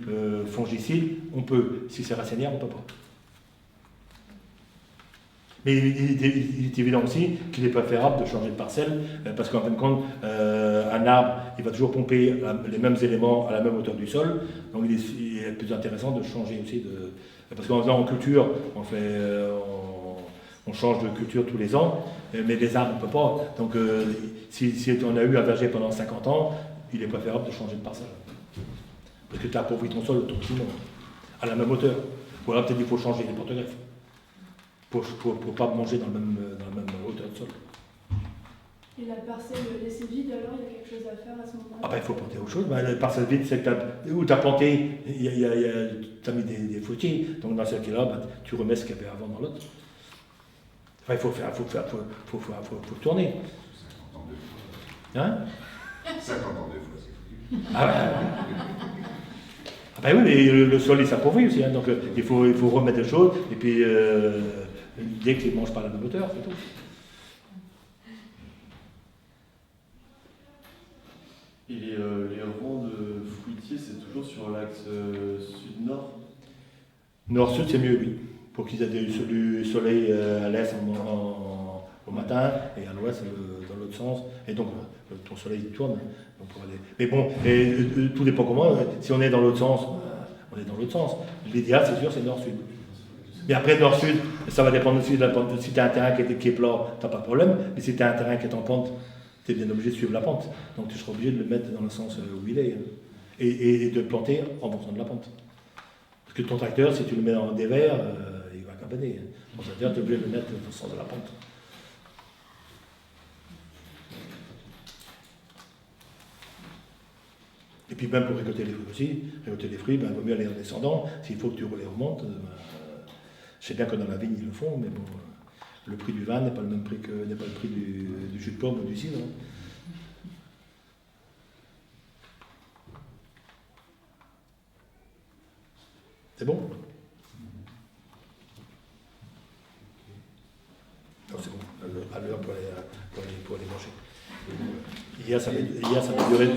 fongicide, on peut. Si c'est racinaire, on ne peut pas. Mais il est évident aussi qu'il est préférable de changer de parcelle, parce qu'en fin de compte, un arbre, il va toujours pomper les mêmes éléments à la même hauteur du sol, donc il est plus intéressant de changer aussi de... Parce qu'en culture, on change de culture tous les ans, mais les arbres, on ne peut pas. Donc si on a eu un verger pendant 50 ans, il est préférable de changer de parcelle. Parce que tu as appauvri ton sol, ton ciment, à la même hauteur. Ou alors peut-être qu'il faut changer les porte-greffes. Pour ne pas manger dans la même hauteur de sol. Et la parcelle laissée vide, alors il y a quelque chose à faire à ce moment-là? Ah ben il faut planter autre chose. La parcelle vide, c'est où tu as planté, tu as mis des fruitiers. Donc dans ce cas-là, tu remets ce qu'il y avait avant dans l'autre. Enfin, il faut tourner. 50 ans 2 fois. Hein? 50 ans 2 fois, c'est foutu. Ah ouais. Ah ben oui, mais le sol il s'appauvrit aussi, hein, donc il faut remettre des choses, et puis dès qu'ils ne mangent pas à la même hauteur, c'est tout. Et les rangs de fruitiers, c'est toujours sur l'axe sud-nord? Nord-sud, c'est mieux, oui. Pour qu'ils aient du soleil à l'est au matin, et à l'ouest dans l'autre sens. Et donc, ton soleil tourne. Donc pour aller... Mais bon, tout dépend comment. Si on est dans l'autre sens, on est dans l'autre sens. L'idéal, c'est sûr, c'est nord-sud. Mais après, nord-sud, ça va dépendre aussi de la pente. Si tu as un terrain qui est plat, tu n'as pas de problème. Mais si tu as un terrain qui est en pente, tu es bien obligé de suivre la pente. Donc tu seras obligé de le mettre dans le sens où il est. Et de le planter en fonction de la pente. Parce que ton tracteur, si tu le mets en dévers, il va cabaner. Ton tracteur, tu es obligé de le mettre dans le sens de la pente. Et puis même pour récolter les fruits aussi, récolter les fruits, il vaut mieux aller en descendant. S'il faut que tu les remontes, je sais bien que dans la vigne ils le font, mais bon, le prix du vin n'est pas le même prix n'est pas le prix du jus de pomme ou du cidre. C'est bon? Non, c'est bon, à l'heure pour aller manger. Hier, ça m'a duré.